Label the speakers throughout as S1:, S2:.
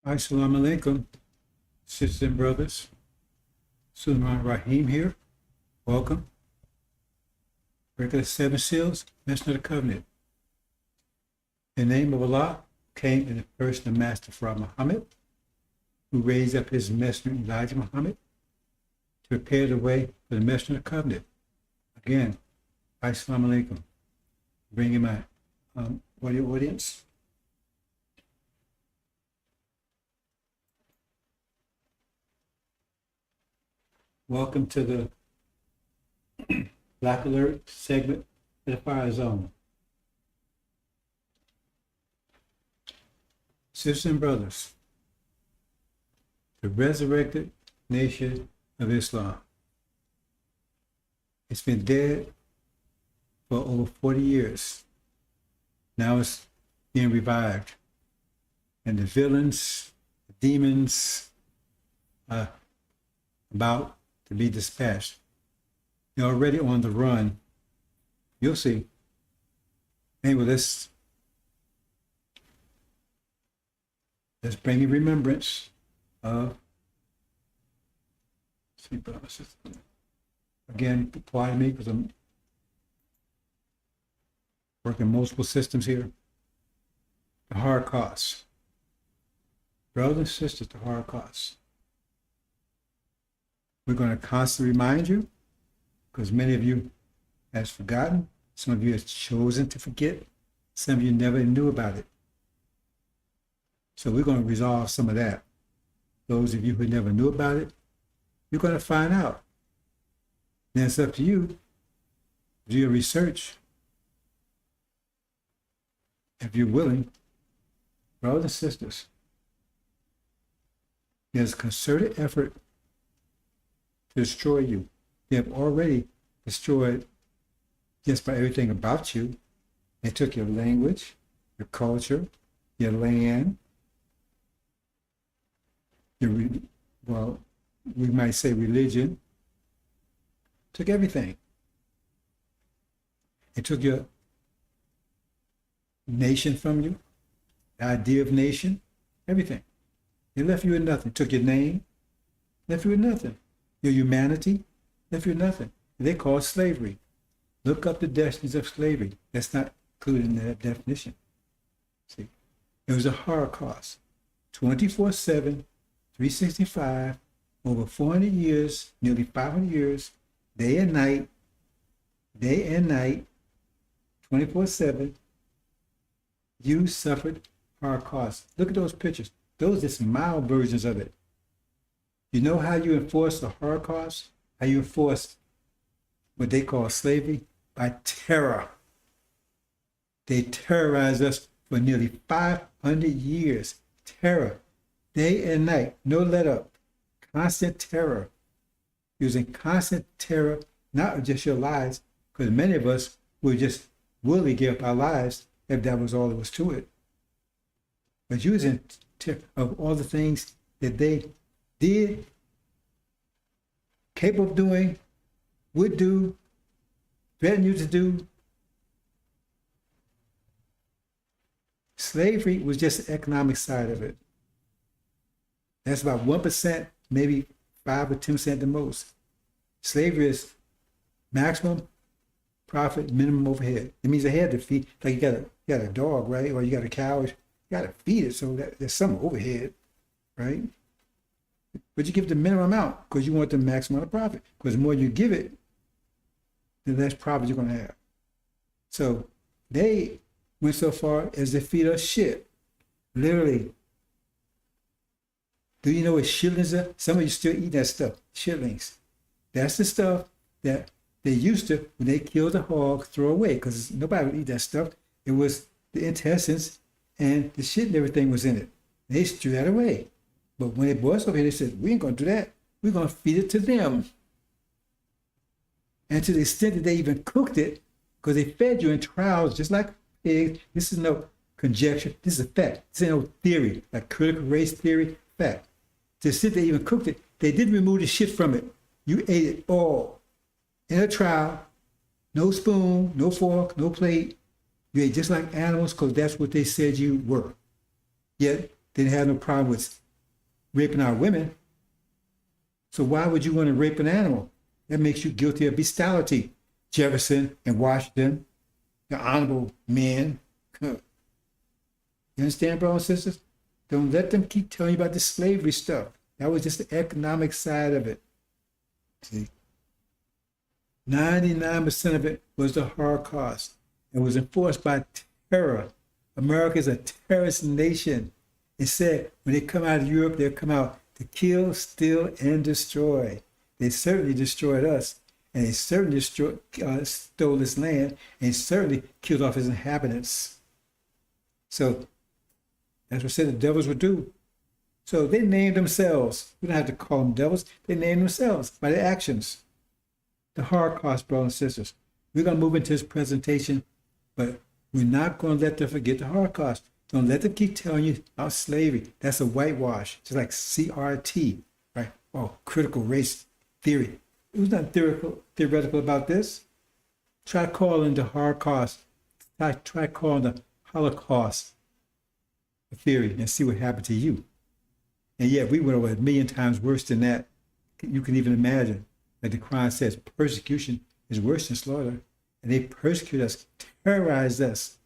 S1: Assalamu alaikum, sisters and brothers. Sulaiman Rahim here. Welcome. Regular seven seals, Messenger of the Covenant. In the name of Allah came in the person of Master Prophet Muhammad, who raised up his messenger Elijah Muhammad to prepare the way for the Messenger of the Covenant. Again, Assalamu alaikum. Bringing my audio audience. Welcome to the Black Alert segment of the Fire Zone. Sisters and brothers, the resurrected nation of Islam. It's been dead for over 40 years. Now it's being revived. And the villains, the demons, are about to be dispatched. They're already on the run. You'll see. Anyway, let's bring in remembrance of, again, pardon me because I'm working multiple systems here. The Holocaust. Brothers and sisters, the Holocaust. We're going to constantly remind you, because many of you have forgotten, some of you have chosen to forget, some of you never knew about it. So we're going to resolve some of that. Those of you who never knew about it, you're going to find out. Then it's up to you. Do your research. If you're willing, brothers and sisters, there's a concerted effort to destroy you. They have already destroyed just by everything about you. They took your language, your culture, your land, well, we might say religion. Took everything. It took your nation from you, the idea of nation, everything. It left you with nothing. Took your name, left you with nothing. Your humanity, left you with nothing. They call it slavery. Look up the definitions of slavery. That's not included in that definition. See, it was a Holocaust, 24/7, 365, over 400 years, nearly 500 years, day and night, 24/7. You suffered Holocaust. Look at those pictures. Those are just mild versions of it. You know how you enforce the Holocaust? How you enforce what they call slavery? By terror. They terrorized us for nearly 500 years. Terror, day and night, no let up. Constant terror. Using constant terror, not just your lives, because many of us would just willingly give up our lives if that was all there was to it. But using terror of all the things that they did, capable of doing, would do, threaten you to do. Slavery was just the economic side of it. That's about 1%, maybe 5 or 10% the most. Slavery is maximum profit, minimum overhead. It means they had to feed, like you got a dog, right? Or you got a cow, you got to feed it, so that there's some overhead, right? But you give the minimum amount because you want the maximum amount of profit. Because the more you give it, the less profit you're going to have. So they went so far as to feed us shit. Literally. Do you know what shillings are? Some of you still eat that stuff, shillings. That's the stuff that they used to, when they killed a hog, throw away, because nobody would eat that stuff. It was the intestines and the shit and everything was in it. They threw that away. But when they brought us over here, they said, we ain't going to do that. We're going to feed it to them. And to the extent that they even cooked it, because they fed you in trials, just like pigs. This is no conjecture. This is a fact. This ain't no theory, like critical race theory, fact. To the extent they even cooked it, they didn't remove the shit from it. You ate it all. In a trial, no spoon, no fork, no plate. You ate just like animals because that's what they said you were. Yet They didn't have no problem with raping our women. So why would you want to rape an animal? That makes you guilty of bestiality. Jefferson and Washington, the honorable men. You understand, brothers and sisters? Don't let them keep telling you about the slavery stuff. That was just the economic side of it. See? 99% of it was the Holocaust. It was enforced by terror. America is a terrorist nation. It said when they come out of Europe, they'll come out to kill, steal, and destroy. They certainly destroyed us, and they certainly stole this land, and certainly killed off its inhabitants. So that's what said the devils would do. So they named themselves. We don't have to call them devils. They named themselves by their actions. The Holocaust, brothers and sisters. We're going to move into this presentation, but we're not going to let them forget the Holocaust. Don't let them keep telling you about slavery. That's a whitewash. It's like CRT, right? Oh, critical race theory. It was not theoretical about this. Try calling the Holocaust. Try calling the Holocaust a theory and see what happened to you. And yet we went over 1,000,000 times worse than that. You can even imagine. Like the Quran says, persecution is worse than slaughter. And they persecuted us, terrorized us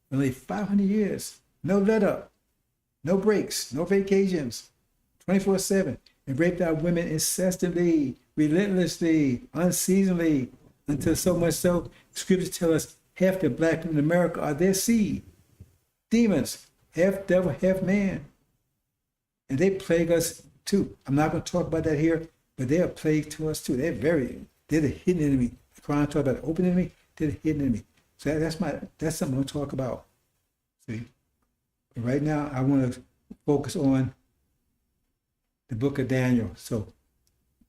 S1: for nearly 500 years. No let up, no breaks, no vacations, 24/7. And raped our women incessantly, relentlessly, unceasingly, until so much so, scriptures tell us half the black men in America are their seed. Demons, half devil, half man. And they plague us too. I'm not going to talk about that here, but they are plague to us too. They're the hidden enemy. The Quran talk about the open enemy, they're the hidden enemy. So that's something I'm going to talk about. See? But right now, I want to focus on the book of Daniel. So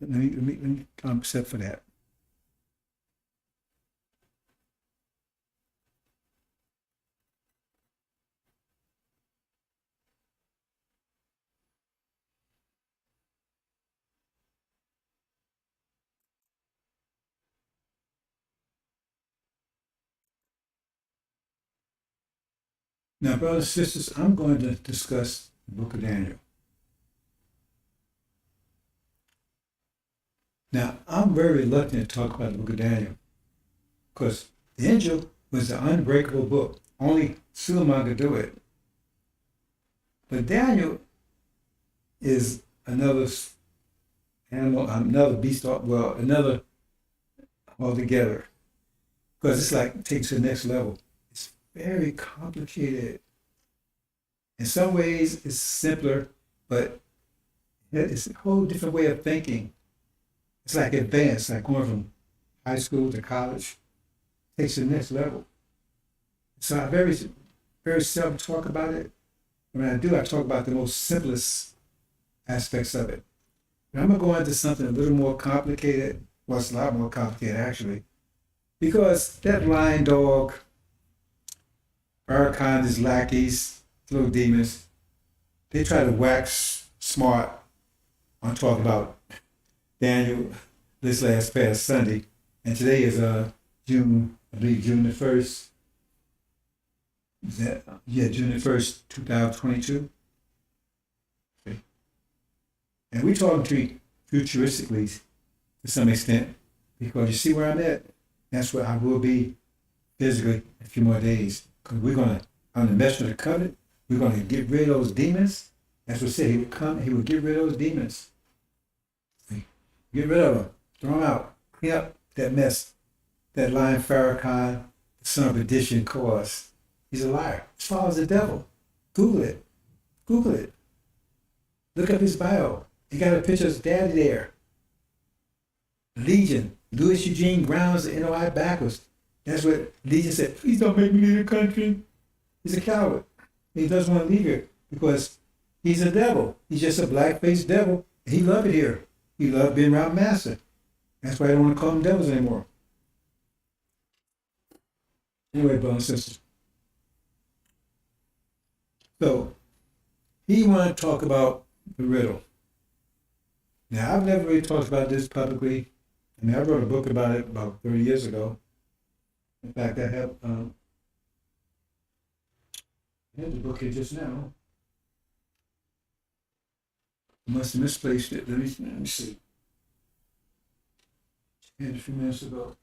S1: let me set for that. Now, brothers and sisters, I'm going to discuss the book of Daniel. Now, I'm very reluctant to talk about the book of Daniel because the angel was the unbreakable book. Only Suleiman could do it. But Daniel is another animal, another beast, well, another altogether. Because it's like takes to the next level. It's very complicated. In some ways, it's simpler, but it's a whole different way of thinking. It's like advanced, like going from high school to college. Takes to the next level. So I very, very seldom talk about it. When I do, I talk about the most simplest aspects of it. But I'm going to go into something a little more complicated. Well, it's a lot more complicated, actually. Because that lying dog, Farrakhan, his lackeys, little demons, they try to wax smart on talking about Daniel this past Sunday. And today is June the 1st. June the 1st, 2022. Okay. And we're talking futuristically to some extent, because you see where I'm at? That's where I will be physically in a few more days. Because we're going to, on the messenger of the covenant, we're going to get rid of those demons. That's what said he would come, he would get rid of those demons. See? Get rid of them, throw them out, clean up that mess, that lying Farrakhan, the son of perdition caused. He's a liar. As far as the devil. Google it. Google it. Look up his bio. He got a picture of his daddy there. Legion. Louis Eugene grounds the NOI backwards. That's what Legion said. Please don't make me leave the country. He's a coward. He doesn't want to leave here because he's a devil. He's just a black-faced devil. And he loved it here. He loved being around Master. That's why I don't want to call them devils anymore. Anyway, brothers and sisters. So, he wanted to talk about the riddle. Now, I've never really talked about this publicly. I mean, I wrote a book about it about 30 years ago. In fact, I have the book here just now. I must have misplaced it. Let me see. Had a few minutes ago.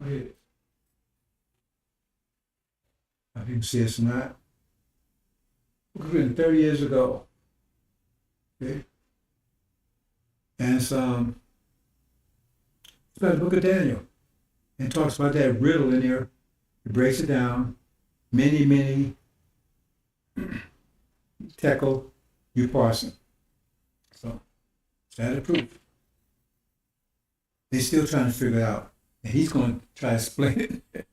S1: Go ahead. I people say it's not. It was written 30 years ago. Okay. And it's about the book of Daniel. And it talks about that riddle in there. It breaks it down. Mene, Tekel, you parsing. So that's the proof. They're still trying to figure it out. And he's going to try to explain it.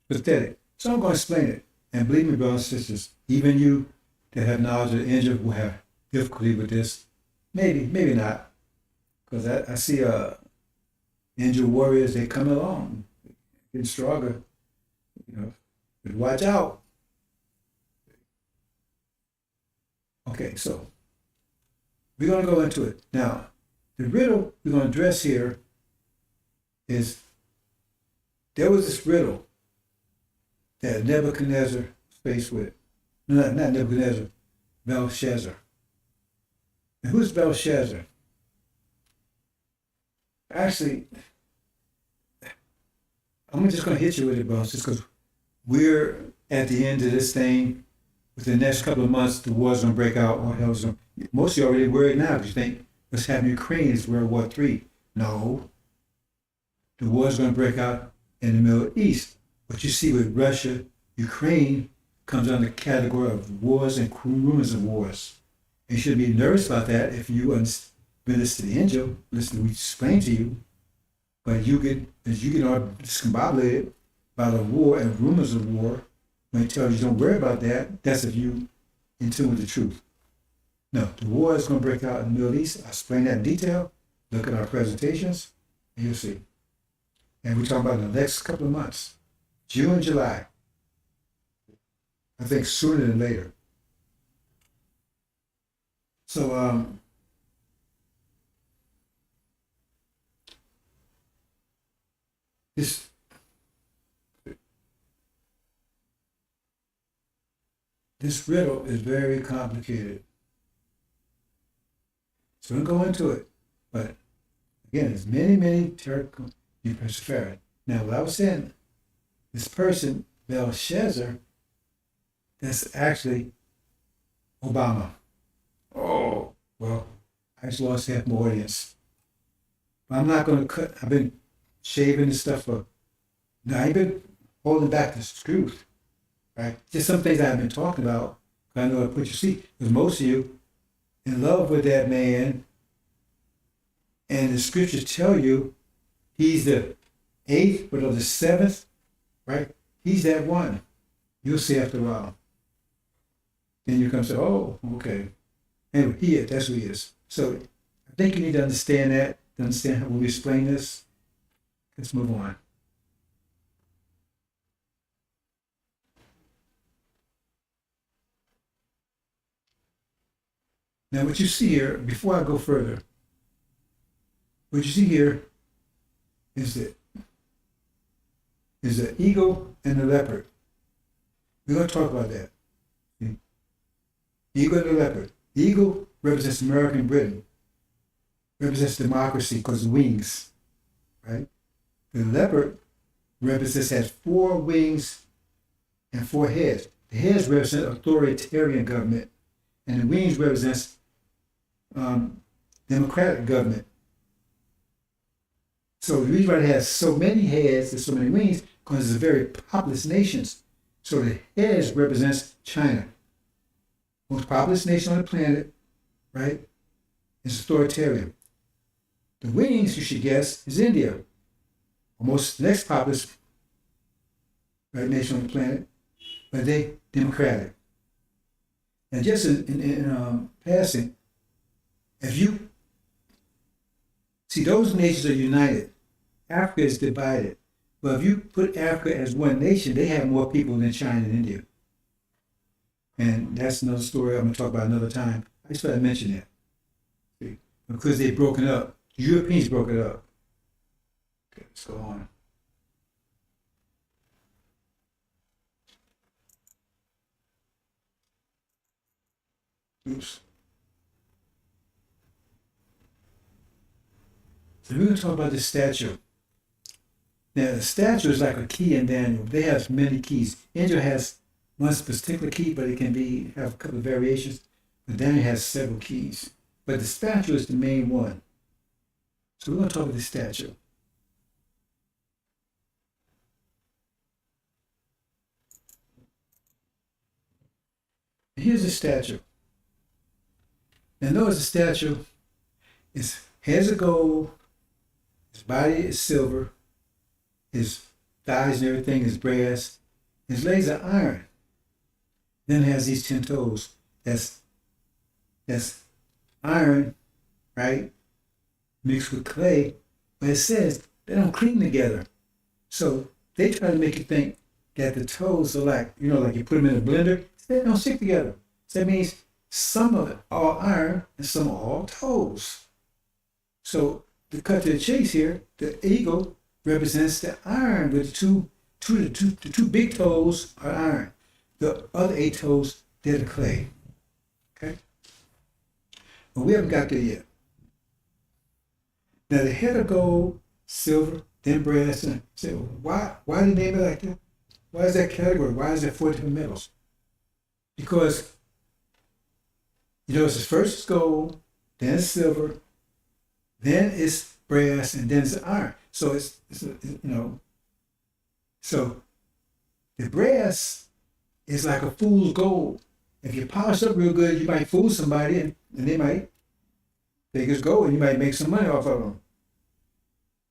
S1: Pathetic. So I'm going to explain it. And believe me, brothers and sisters, even you that have knowledge of the angel will have difficulty with this. Maybe, maybe not. Because I see angel warriors, they come along, getting stronger. But watch out. Okay, so we're going to go into it. Now, the riddle we're going to address here is there was this riddle that Nebuchadnezzar was faced with. No, not Nebuchadnezzar, Belshazzar. And who's Belshazzar? Actually, I'm just going to hit you with it, bro, just because we're at the end of this thing. Within the next couple of months, the war's going to break out. Or hell's going to, most of you already worried now because you think what's happening in Ukraine is World War III. No. The war's going to break out in the Middle East. What you see with Russia, Ukraine, comes under the category of wars and rumors of wars. And you shouldn't be nervous about that if you listen to the angel, listen to what we explain to you. But as you get all discombobulated by the war and rumors of war, when he tells you don't worry about that, that's if you in tune with the truth. No, the war is going to break out in the Middle East. I explain that in detail. Look at our presentations, and you'll see. And we're talking about the next couple of months, June and July. I think sooner than later. So, this riddle is very complicated. So we'll go into it. But again, there's many Tekel you persevere. Now, what I was saying, this person, Belshazzar, that's actually Obama. Oh, well, I just lost half my audience. But I'm not going to cut. I've been shaving this stuff for. Now, I've been holding back the truth. Right? Just some things I've been talking about. I know I put you see, because most of you in love with that man, and the scriptures tell you he's the 8th, but of the 7th, right? He's that one. You'll see after a while. Then you come say, oh, okay. Anyway, that's who he is. So I think you need to understand that, to understand how we explain this. Let's move on. Now, what you see here, before I go further, what you see here is the eagle and the leopard. We're going to talk about that. See? Eagle and the leopard. The eagle represents American Britain, represents democracy because of wings, right? The leopard has 4 wings and 4 heads. The heads represent authoritarian government, and the wings represents democratic government. So the reason why it has so many heads and so many wings, because it's a very populous nation. So the heads represents China, most populous nation on the planet, right? It's authoritarian. The wings, you should guess, is India, almost next populous nation on the planet, but they democratic. And just in passing, if you see those nations are united, Africa is divided. But if you put Africa as one nation, they have more people than China and India. And that's another story I'm going to talk about another time. I just thought I'd mention that. See? Because they've broken up. The Europeans broke it up. Okay, let's go on. Oops. So we're going to talk about the statue. Now, the statue is like a key in Daniel. They have many keys. Angel has one particular key, but it can have a couple of variations. But Daniel has several keys. But the statue is the main one. So we're going to talk about the statue. Here's the statue. Now notice the statue, its heads are gold, his body is silver, his thighs and everything is brass, his legs are iron. Then it has these 10 toes. That's iron, right? Mixed with clay, but it says they don't cling together. So they try to make you think that the toes are like, like you put them in a blender, they don't stick together. So that means some of it are iron and some are all toes. So to cut to the chase here, the eagle represents the iron with the two big toes are iron. The other 8 toes, they're the clay. Okay? But we haven't got there yet. Now the head of gold, silver, then brass, and say, why do they name it like that? Why is that category? Why is there 4 different metals? Because, it's first it's gold, then it's silver, then it's brass, and then it's iron. So so the brass is like a fool's gold. If you polish up real good, you might fool somebody, and they might think it's gold, and you might make some money off of them.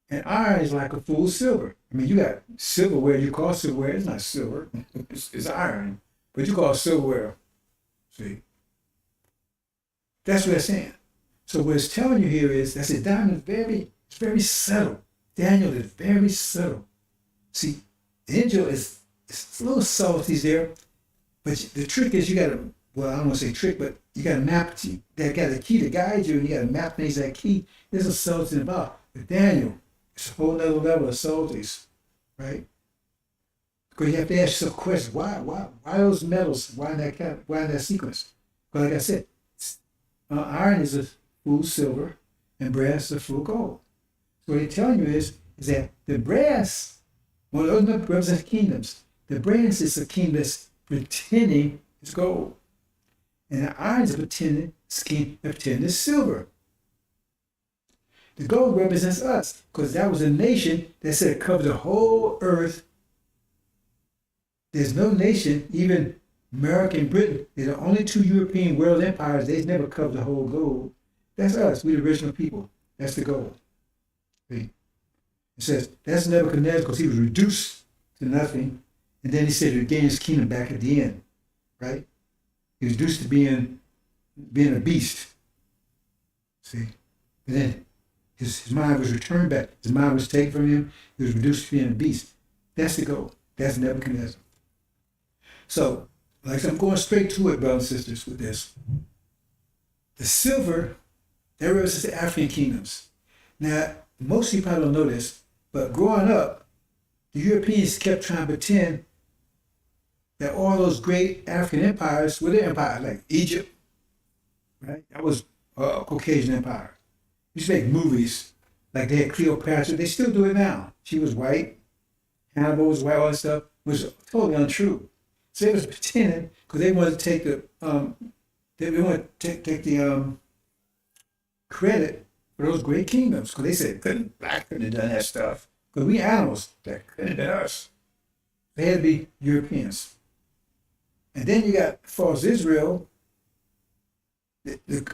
S1: And iron is like a fool's silver. I mean, you got silverware, you call silverware, it's not silver, it's iron. But you call it silverware. See? That's what it's saying. So what it's telling you here is that the diamond is very subtle. Daniel is very subtle. See, the angel is a little subtleties there, but the trick is you got to, well, I don't want to say trick, but you got to map, that got a key to guide you, and you got to map things that key. There's a subtlety involved. But Daniel, it's a whole other level of subtleties, right? Because you have to ask yourself questions. Why those metals? Why in that sequence? Because like I said, iron is a full silver and brass is a full gold. So what they're telling you is that the brass, one of those represents kingdoms. The brass is a kingdom that's pretending it's gold. And the iron is pretending it's silver. The gold represents us, because that was a nation that said it covered the whole earth. There's no nation, even America and Britain, they're the only 2 European world empires, they've never covered the whole globe. That's us, we the original people. That's the goal. See? It says, that's Nebuchadnezzar because he was reduced to nothing. And then he said he regained his kingdom back at the end, right? He was reduced to being a beast. See? And then his mind was returned back. His mind was taken from him. He was reduced to being a beast. That's the goal. That's Nebuchadnezzar. So, like I'm going straight to it, brothers and sisters, with this. The silver, that represents the African kingdoms. Now, most people probably don't know this, but growing up, the Europeans kept trying to pretend that all those great African empires were their empires, like Egypt, right? That was a Caucasian empire. Used to make movies, like they had Cleopatra. They still do it now. She was white, Hannibal was white, all that stuff was totally untrue. So they was pretending because they wanted to take the credit for those great kingdoms, because they said black couldn't have done that stuff. Because we animals, that couldn't have been us. They had to be Europeans. And then you got, as far as Israel,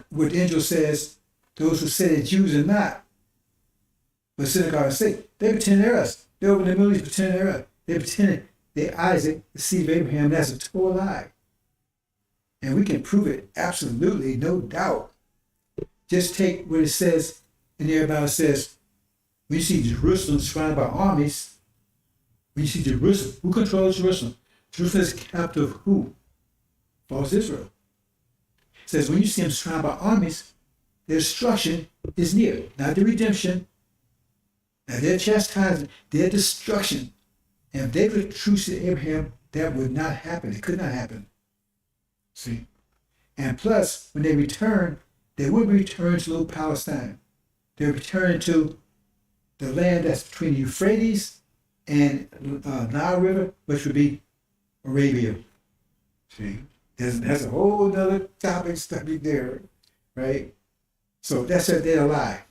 S1: what the angel says, those who say they're Jews are not, but synagogue and say, they pretend they're us. They're over in the Middle East pretending they're us. They pretending they're Isaac, the seed of Abraham. That's a total lie. And we can prove it absolutely, no doubt. Just take what it says in there about it says, when you see Jerusalem surrounded by armies, when you see Jerusalem, who controls Jerusalem? Jerusalem is capital of who? False Israel. It says, when you see them surrounded by armies, their destruction is near, not the redemption. Now their chastisement, their destruction. And if they were true to Abraham, that would not happen. It could not happen. See? And plus, when they return, they wouldn't return to little Palestine. They return to the land that's between the Euphrates and Nile River, which would be Arabia. See, that's a whole nother topic study there, right? So that's a they're a lie,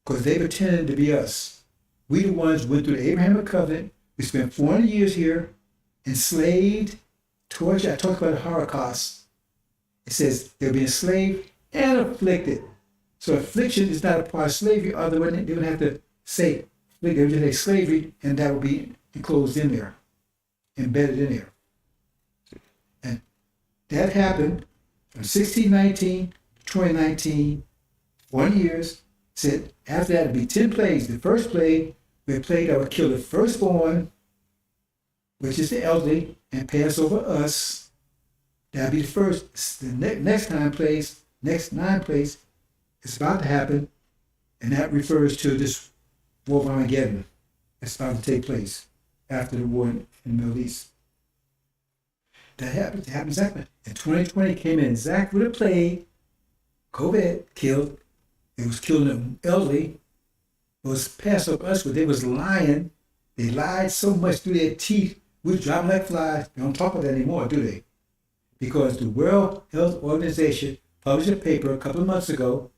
S1: because they pretended to be us. We the ones who went through the Abrahamic covenant. We spent 400 years here, enslaved, tortured. I talked about the Holocaust. It says they'll be enslaved and afflicted. So affliction is not a part of slavery, otherwise they would have to say they would just say slavery, and that would be enclosed in there, embedded in there. And that happened from 1619 to 2019, 1 years. Said after that it'd be 10 plagues. The first plague, the plague that would kill the firstborn, which is the elderly, and pass over us. That'd be the first. The next 9 plagues, next 9 plagues, it's about to happen, and that refers to this war of Armageddon that's about to take place after the war in the Middle East. That happened exactly. And 2020 came in exactly with a plague. COVID killed. It was killing the elderly. It was passed over us, but they was lying. They lied so much through their teeth. We was dropping like flies. They don't talk about that anymore, do they? Because the World Health Organization published a paper a couple of months ago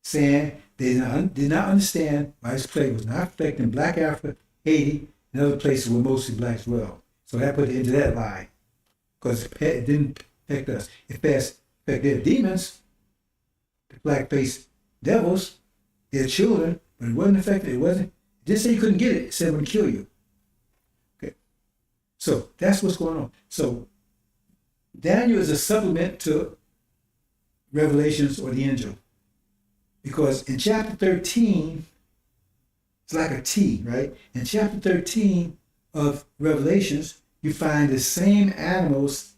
S1: saying they did not understand why this plague was not affecting Black Africa, Haiti, and other places where mostly black as well. So that put it into that lie. Because it didn't affect us. It affected their demons, the black-faced devils, their children, but it wasn't affected. It didn't say you couldn't get it. It said it would kill you. Okay. So that's what's going on. So Daniel is a supplement to Revelations or the angel. Because in chapter 13, it's like a T, right? In chapter 13 of Revelations, you find the same animals,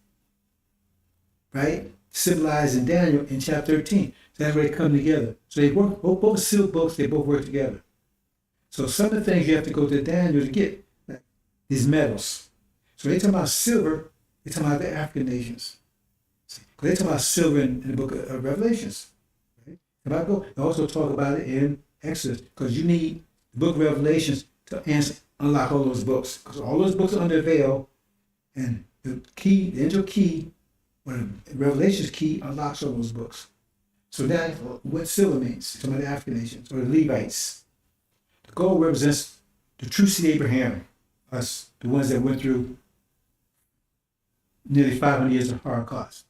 S1: right, symbolized in Daniel in chapter 13. So that's where they come together. So they work, both sealed books, they both work together. So some of the things you have to go to Daniel to get, like these metals. So they talk about silver, they talk about the African nations. They talk about silver in the book of Revelations. Right? They also talk about it in Exodus, because you need the book of Revelations to unlock all those books. Because all those books are under veil, and the key, the angel key, or the Revelations key, unlocks all those books. So that's what silver means, some of the African nations, or the Levites. The gold represents the true seed of Abraham, us, the ones that went through nearly 500 years of Holocaust.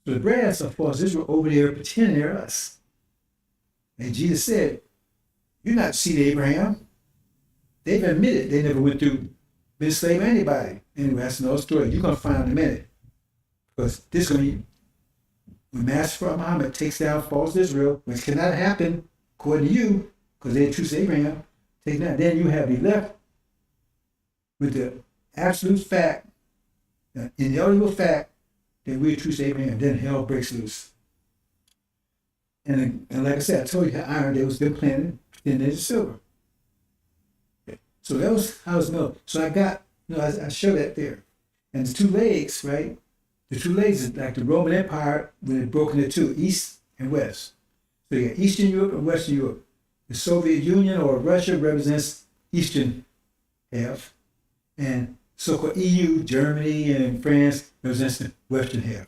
S1: So the brass are false Israel over there pretending they're us. And Jesus said, you're not the seed of Abraham. They've admitted they never went through, been enslaved anybody. Anyway, that's another story. You're going to find in a minute. Because this is going to be, when Master Muhammad takes down false Israel, which cannot happen according to you, because they're true to Abraham, take down, then you have be left with the absolute fact, inalienable fact, that we're true to Abraham. Then hell breaks loose. And like I said, I told you how iron they was been planted, then there's the silver. So that was how it's built. So I got, I show that there. And the 2 legs, right? The 2 legs is like the Roman Empire when it broke into 2, East and West. So you got Eastern Europe and Western Europe. The Soviet Union or Russia represents Eastern half, and so-called EU, Germany and France represents the Western half.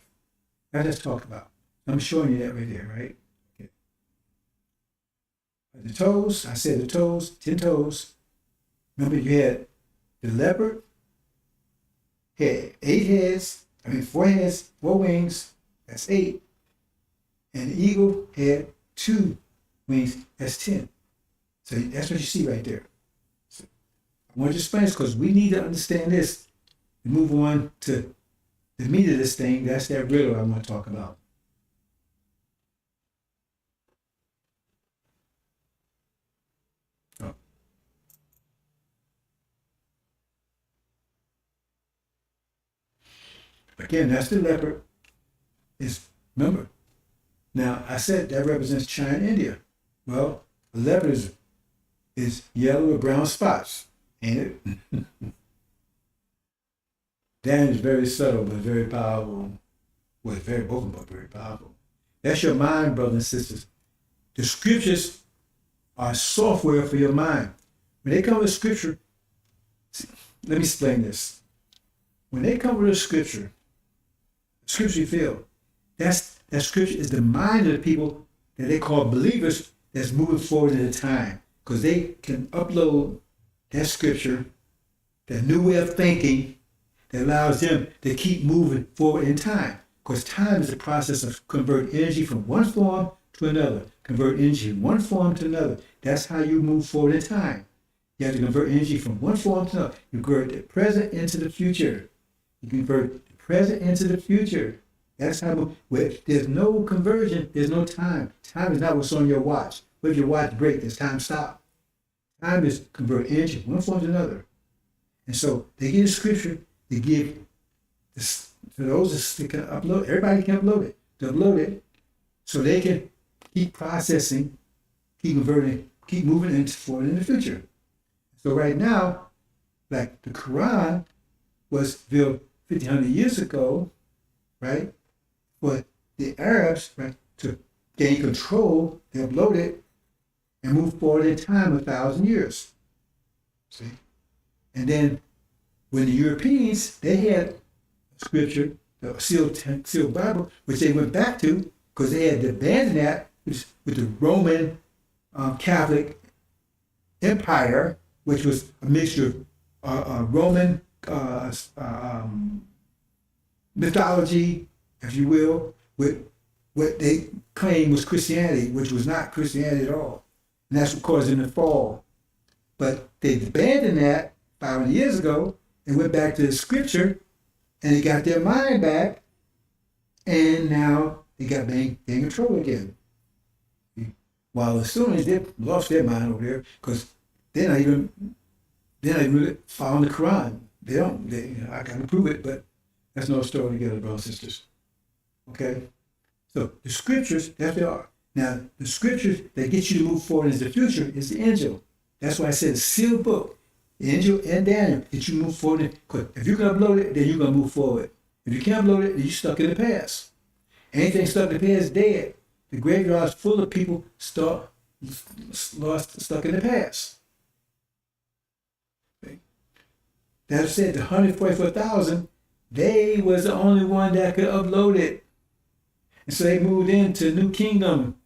S1: I just talked about. I'm showing you that right there, right? Okay. The toes, I said the toes, 10 toes. Remember you had the leopard, had 4 heads, 4 wings, that's 8. And the eagle had 2 wings, that's 10. So that's what you see right there. So I want to explain this because we need to understand this and move on to the meat of this thing. That's that riddle I want to talk about. Oh. Again, that's the leopard. Remember, now I said that represents China and India. Well, the leopard is yellow with brown spots, ain't it? Dan is very subtle but very powerful. Well, very both of them are very powerful. That's your mind, brothers and sisters. The scriptures are software for your mind. When they come with scripture, let me explain this. When they come with a scripture you feel, that scripture is the mind of the people that they call believers that's moving forward in the time. Because they can upload that scripture, that new way of thinking that allows them to keep moving forward in time. Because time is the process of converting energy from one form to another. Convert energy from one form to another. That's how you move forward in time. You have to convert energy from one form to another. You convert the present into the future. You convert the present into the future. That's how, where there's no conversion, there's no time. Time is not what's on your watch. What if your watch breaks? Does time stop? Time is convert energy from one form to another. And so they give scripture, they give this, to those that can upload, everybody can upload it. To upload it so they can keep processing, keep converting, keep moving into forward in the future. So right now, like the Quran was built 1,500 years ago, right? For the Arabs, right, to gain control, they upload it and move forward in time 1,000 years. See? And then when the Europeans, they had scripture, the sealed Bible, which they went back to because they had to abandon that with the Roman Catholic Empire, which was a mixture of Roman mythology, if you will, with what they claimed was Christianity, which was not Christianity at all. And that's what caused them to fall. But they abandoned that 500 years ago and went back to the scripture, and they got their mind back, and now they got being control again. While the Sunnis, they lost their mind over there because they're not even really following the Quran. I can prove it, but that's no story together, brothers and sisters. Okay? So the scriptures, that's they are. Now, the scriptures that get you to move forward into the future is the angel. That's why I said a sealed book. The angel and Daniel get you to move forward. Because if you can upload it, then you're going to move forward. If you can't upload it, then you're stuck in the past. Anything stuck in the past is dead. The graveyard is full of people stuck in the past. Okay. That said, the 144,000, they was the only one that could upload it. And so they moved into a new kingdom.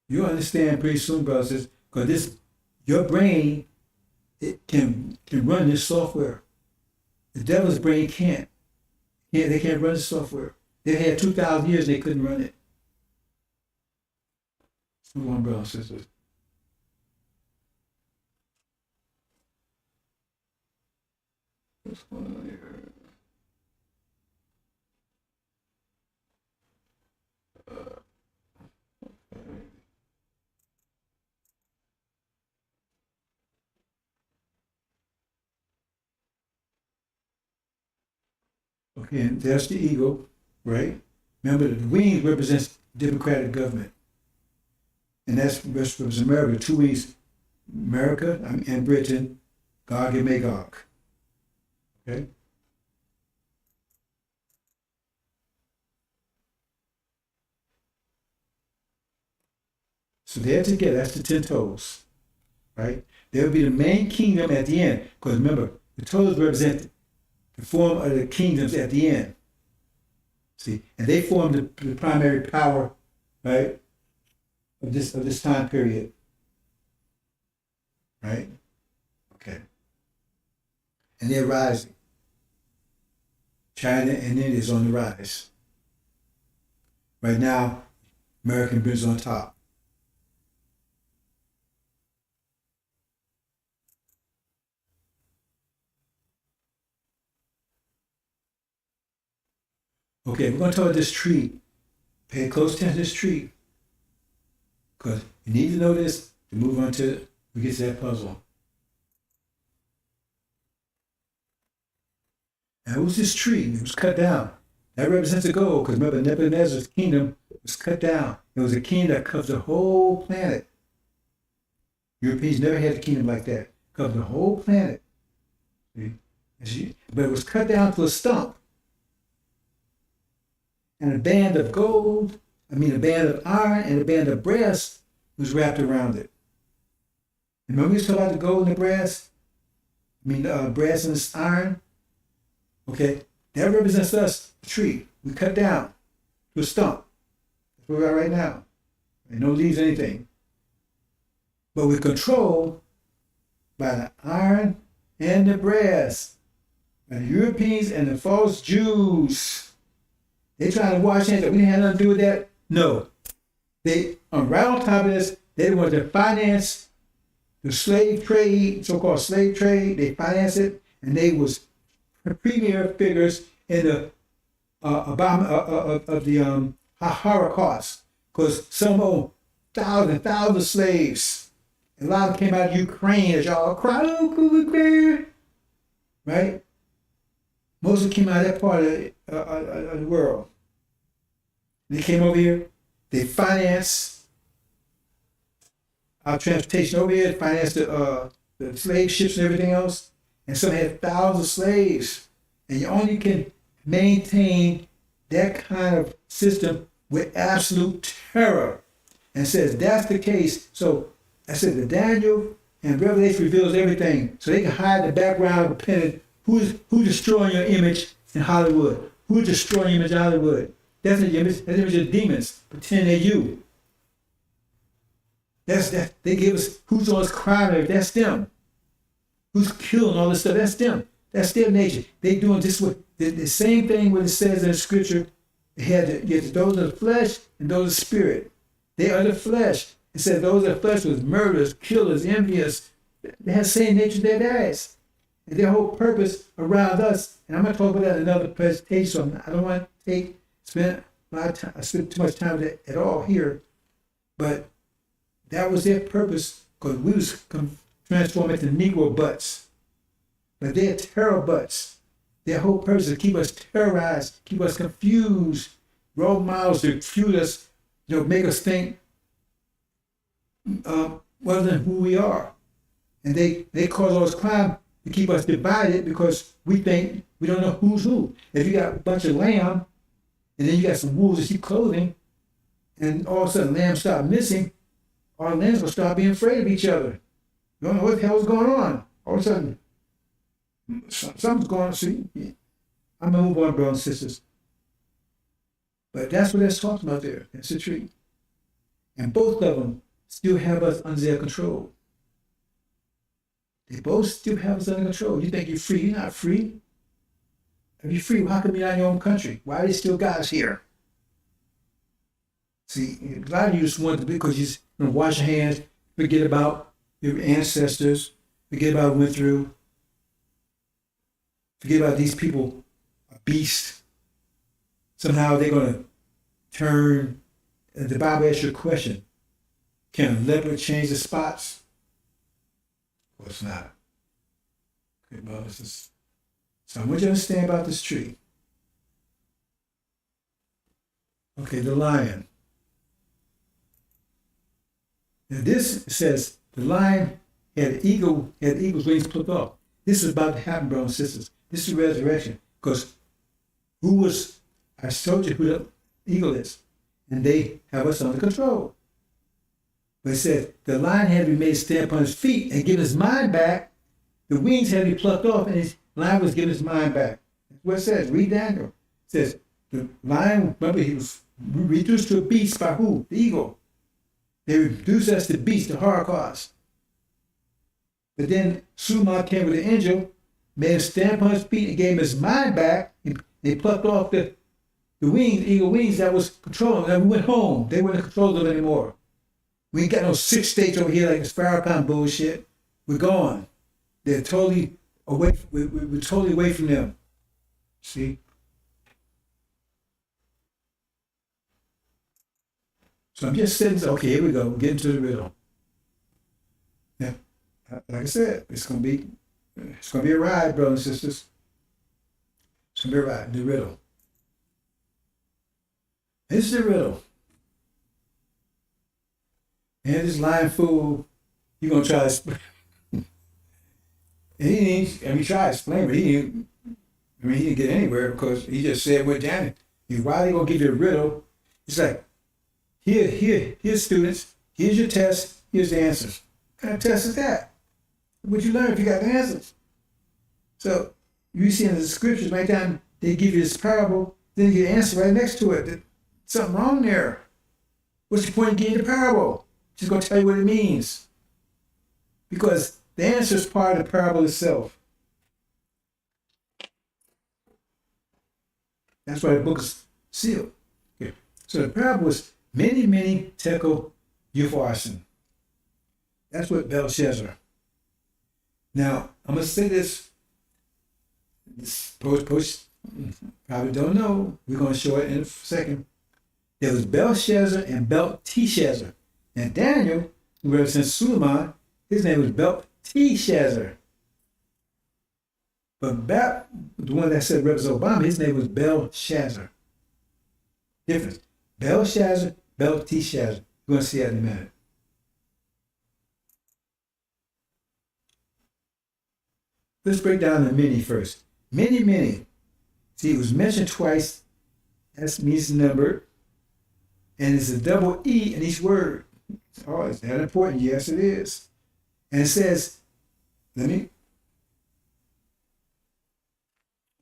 S1: You'll understand pretty soon, brothers, because your brain, it can run this software. The devil's brain can't. Yeah, they can't run the software. They had 2,000 years, they couldn't run it. Move on, brothers and sisters. What's going on here? Okay, and that's the eagle, right? Remember, the wings represents democratic government. And that's represents America. Two wings, America and Britain, Gog and Magog. Okay? So they're together, that's the 10 toes, right? They'll be the main kingdom at the end. Because remember, the toes represent the form of the kingdoms at the end. See, and they form the primary power, right, of this time period. Right? Okay. And they're rising. China and India is on the rise. Right now, American Britain's on top. Okay, we're going to talk about this tree. Pay close attention to this tree. Because you need to know this to move on to, we get to that puzzle. Now, it was this tree. It was cut down. That represents the gold, because remember, Nebuchadnezzar's kingdom was cut down. It was a kingdom that covered the whole planet. Europeans never had a kingdom like that. Covered the whole planet. See? But it was cut down to a stump. And a band of gold, a band of iron and a band of brass was wrapped around it. And remember we talked about the gold and the brass? Brass and this iron. Okay, that represents us, the tree. We cut down to a stump. That's where we are right now. And no leaves, anything. But we're controlled by the iron and the brass, by the Europeans and the false Jews. They trying to wash hands. We didn't have nothing to do with that. No. They, right on top of this, they wanted to finance the slave trade, so-called slave trade. They financed it, and they was premier figures in the Holocaust, because some old thousands of slaves. A lot of them came out of Ukraine, as y'all cry, oh, Ukraine, right? Most of them came out of that part of the world. They came over here. They financed our transportation over here. Financed the slave ships and everything else. And some had thousands of slaves. And you only can maintain that kind of system with absolute terror. And says that's the case. So I said the Daniel and Revelation reveals everything. So they can hide in the background of depending who's destroying your image in Hollywood. Who's destroying your image in Hollywood? That's the image. That's the image of demons. Pretend they're you. That's that. They give us who's on this crime. That's them. Who's killing all this stuff? That's them. That's their nature. They doing this with the same thing when it says in the scripture. You had those of the flesh and those of the spirit. They are the flesh. It said those of the flesh was murderers, killers, envious. They have the same nature as their dads. And their whole purpose around us. And I'm going to talk about that in another presentation. So I don't want to spend a lot of time. I spent too much time with it at all here. But that was their purpose, because we was transformed into Negro butts. But they're terror butts. Their whole purpose is to keep us terrorized, keep us confused, role models to confuse us, make us think other than who we are. And they cause all this crime to keep us divided because we think we don't know who's who. If you got a bunch of lamb, and then you got some wolves that sheep clothing, and all of a sudden lambs start missing, our lambs will start being afraid of each other. You don't know what the hell's going on. All of a sudden, something's going on. See, I'm going to move on, brothers and sisters. But that's what that's talking about there. That's the tree. And both of them still have us under their control. They both still have us under control. You think you're free. You're not free. If you're free, how come you're not in your own country? Why are they still got us here? See, a lot of you just want to be, because you just wash your hands, forget about your ancestors, forget about what went through, forget about these people, a beast. Somehow they're going to turn. The Bible asks you a question. Can a leopard change the spots? Well, it's not. Okay, well, so I want you to understand about this tree. Okay, the lion. Now this says the lion had eagle's wings plucked off. This is about to happen, brothers and sisters. This is resurrection. Because I told you who the eagle is. And they have us under control. But it says the lion had to be made to stand upon his feet and give his mind back. The wings had to be plucked off, and his lion was given his mind back. That's what it says. Read Daniel. It says the lion, remember, he was reduced to a beast by who? The eagle. They reduced us to beasts, the Holocaust. But then Suleiman came with an angel, made him stand upon his feet and gave him his mind back. And they plucked off the wings, eagle wings that was controlling them. And we went home. They weren't in control of them anymore. We ain't got no 6 states over here like this Farrakhan bullshit. We're gone. They're totally away. We're totally away from them. See? So I'm just saying, okay, here we go. We're getting to the riddle. Yeah, like I said, it's gonna be a ride, brothers and sisters. It's gonna be a ride. The riddle. This is the riddle. And this lying fool, he gonna try to explain. He tried to explain, but he didn't get anywhere because he just said what Janet. Why are they gonna give you a riddle? It's like, Here, students. Here's your test. Here's the answers. What kind of test is that? What you learn if you got the answers? So you see in the scriptures, right down, they give you this parable, then you get an answer right next to it. Something wrong there. What's the point of getting the parable? Just gonna tell you what it means. Because the answer is part of the parable itself. That's why the book is sealed. Okay. So the parable is Mene, Tekel, Upharsin. That's what Belshazzar. Now, I'm going to say this. Post probably don't know. We're going to show it in a second. There was Belshazzar and Belteshazzar. And Daniel, who represents Suleiman, his name was Belteshazzar. But the one that said represents Obama, his name was Belshazzar. Difference. Belshazzar, Belteshazzar. We're going to see that in a minute. Let's break down the Mene first. Mene. See, it was mentioned twice. That means number. And it's a double E in each word. Oh, is that important? Yes, it is. And it says, let me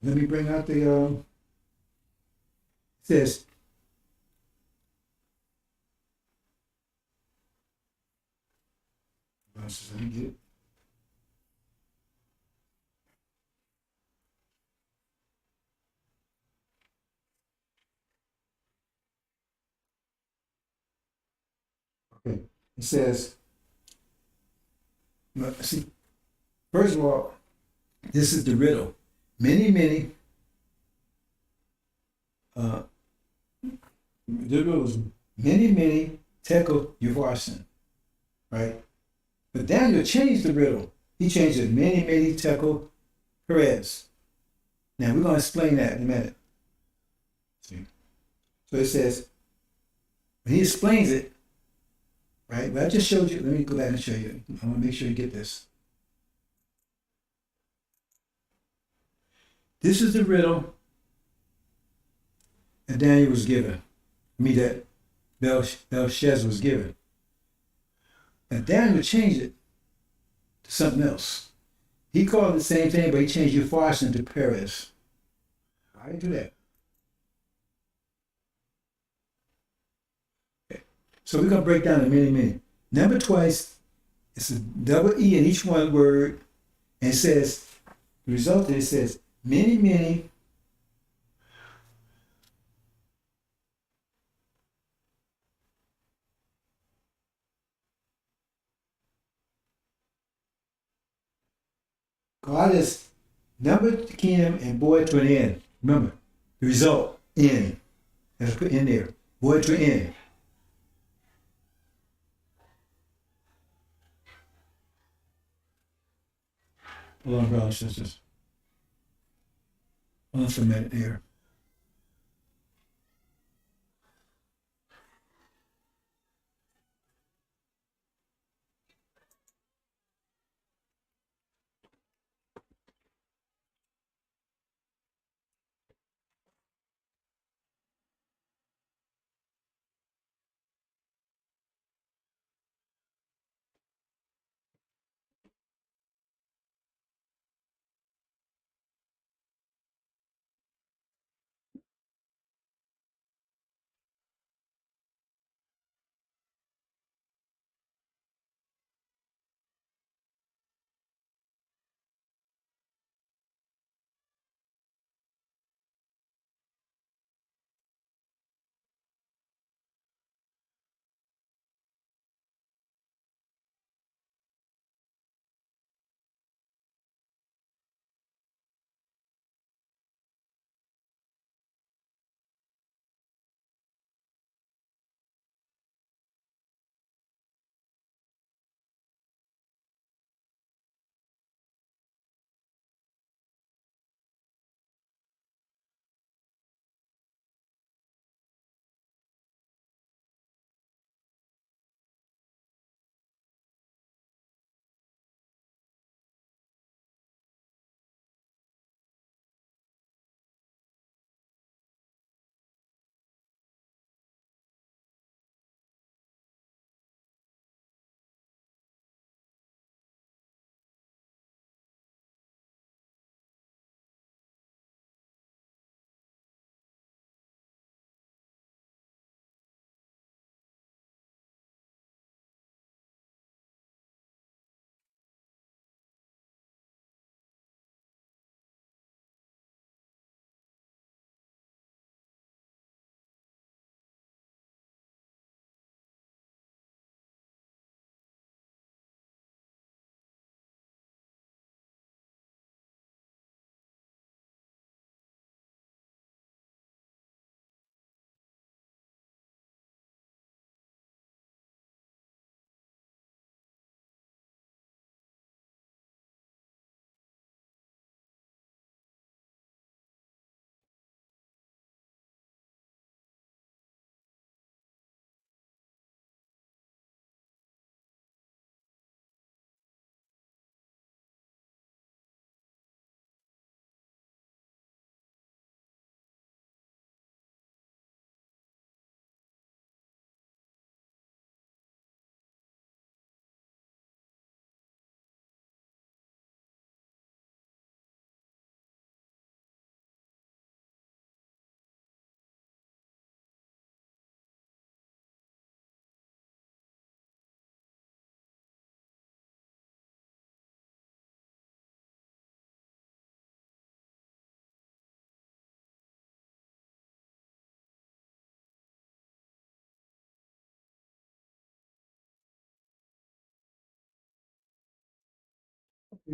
S1: bring out the, it says, let me get it. Okay. It says, see, first of all, this is the riddle. Mene. The riddle was Mene, Tekel, Upharsin, right? But Daniel changed the riddle. He changed it Mene, Tekel, Perez. Now we're going to explain that in a minute. See? So it says, when he explains it, right? But I just showed you. Let me go back and show you. I want to make sure you get this. This is the riddle that Daniel was given. That Belshazzar was given. And Daniel changed it to something else. He called it the same thing, but he changed Upharsin to Perez. How do you do that? Okay. So we're going to break down the Mene. Number twice, it's a double E in each one word, and it says, the result of it says, Mene. God is number to kingdom and boy to an end. Remember, the result, end. Let's put in there. Boy to an end. Hold on, brothers and sisters. Hold on for a minute here.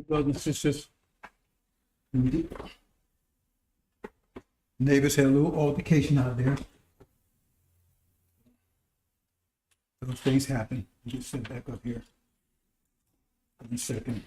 S1: Brothers and sisters, neighbors had a little altercation out there. Those things happen. Just sit back up here. 1 second.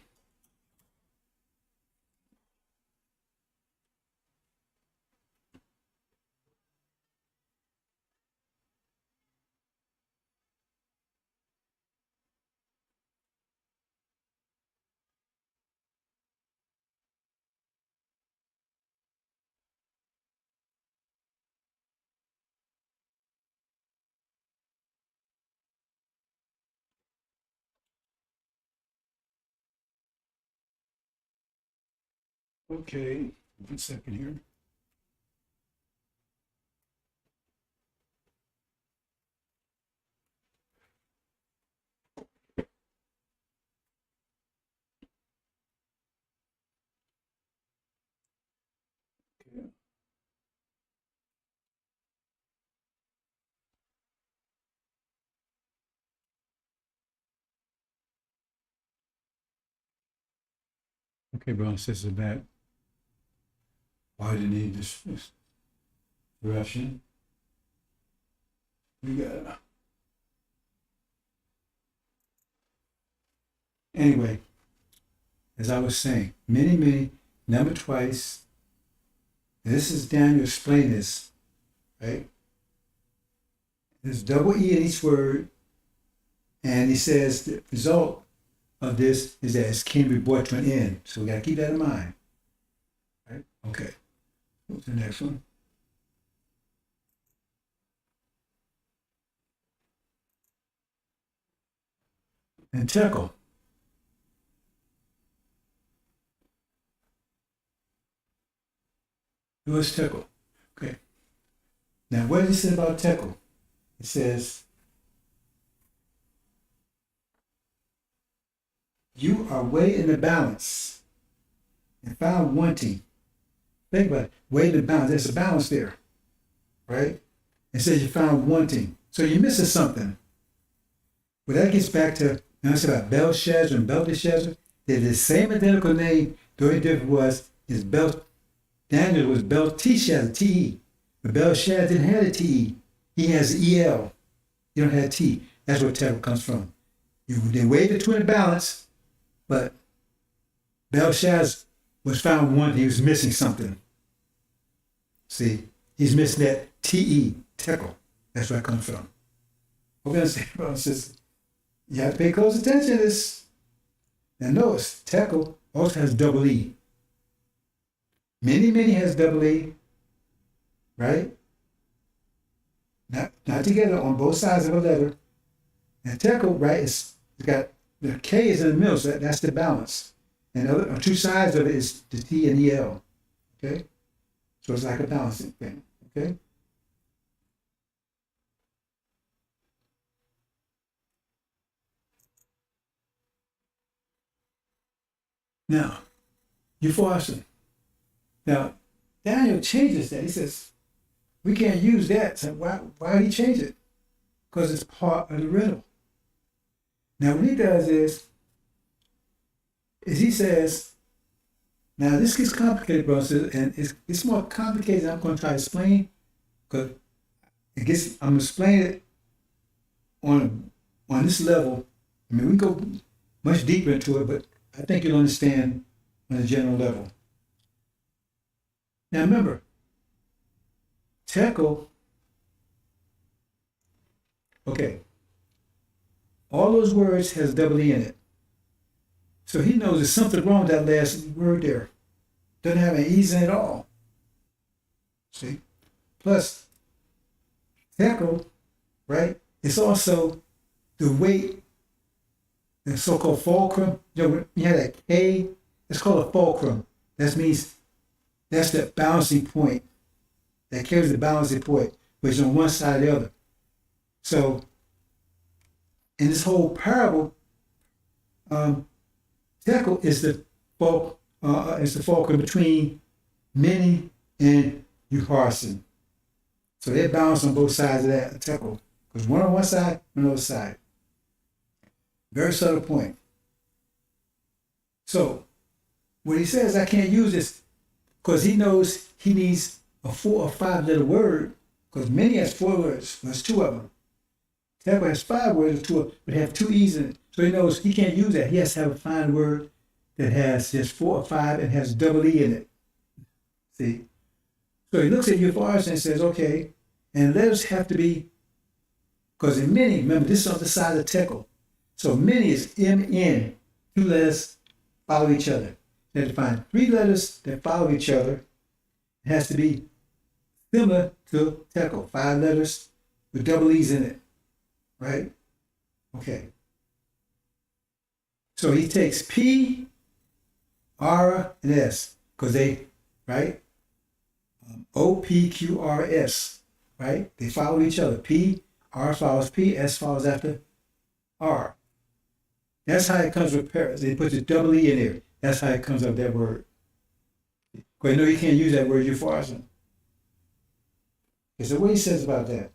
S1: Okay, 1 second here. Okay. Okay, brothers and sisters, back. Why do you need this direction? We got. Anyway, as I was saying, many, number twice. This is Daniel explain this, right? There's double E in each word, and he says the result of this is that it can be brought to an end. So we got to keep that in mind, right? Okay. What's the next one? And Tekel. Who is Tekel? Okay. Now, what does it say about Tekel? It says, you are weighed in the balance and found wanting. Think about it. Weighed in the balance. There's a balance there, right? It says you found wanting. So you're missing something. Well, that gets back to, I said about Belshazzar and Belteshazzar. They're the same identical name. The only difference was Daniel was Belteshazzar, T-E. But Belshazzar didn't have a T-E. He has E-L. You don't have T. That's where Tekel comes from. They weighed the two in balance, but Belshazzar was found one. He was missing something. See, he's missing that T-E, Tekel. That's where it comes from. We're going to say, brothers and sisters, you have to pay close attention to this. Now notice, Tekel also has double E. Mene has double E, right? Not together on both sides of a letter. And Tekel, right, it's got the K is in the middle, so that's the balance. And the other, on two sides of it is the T and the L. Okay? So it's like a balancing thing. Okay? Now, Euphorson. Now, Daniel changes that. He says, we can't use that. So why did he change it? Because it's part of the riddle. Now, what he does is he says, now this gets complicated, brothers, and it's more complicated than I'm going to try to explain, because I'm going to explain it on this level. I mean, we go much deeper into it, but I think you'll understand on a general level. Now remember, Tekel, okay, all those words has double E in it. So he knows there's something wrong with that last word there. Doesn't have an E's in it at all. See? Plus, Tekel, right, it's also the weight, the so-called fulcrum. You know, when you have that K, it's called a fulcrum. That means that's the balancing point that carries the balancing point, which is on one side or the other. So, in this whole parable, Tekel is the fulcrum between Mene and Euphorson. So they're balanced on both sides of that Tekel, because one on one side, one on the other side. Very subtle point. So when he says I can't use this, because he knows he needs a 4 or 5 letter word, because Mene has 4 words, there's 2 of them. Tekel has 5 words, but have 2 E's in it. So he knows he can't use that. He has to have a fine word that has just 4 or 5 and has double E in it. See? So he looks at Euphorius and says, okay, and letters have to be, because in Mene, remember, this is on the side of Tekel. So Mene is MN, 2 letters follow each other. They have to find 3 letters that follow each other. It has to be similar to Tekel, 5 letters with double E's in it, right? Okay. So he takes P, R, and S, because they, right? O, P, Q, R, S, right? They follow each other. P, R follows P, S follows after R. That's how it comes with Paris. They put the double E in there. That's how it comes up that word. Because you know you can't use that word Euphorius. So what he says about that?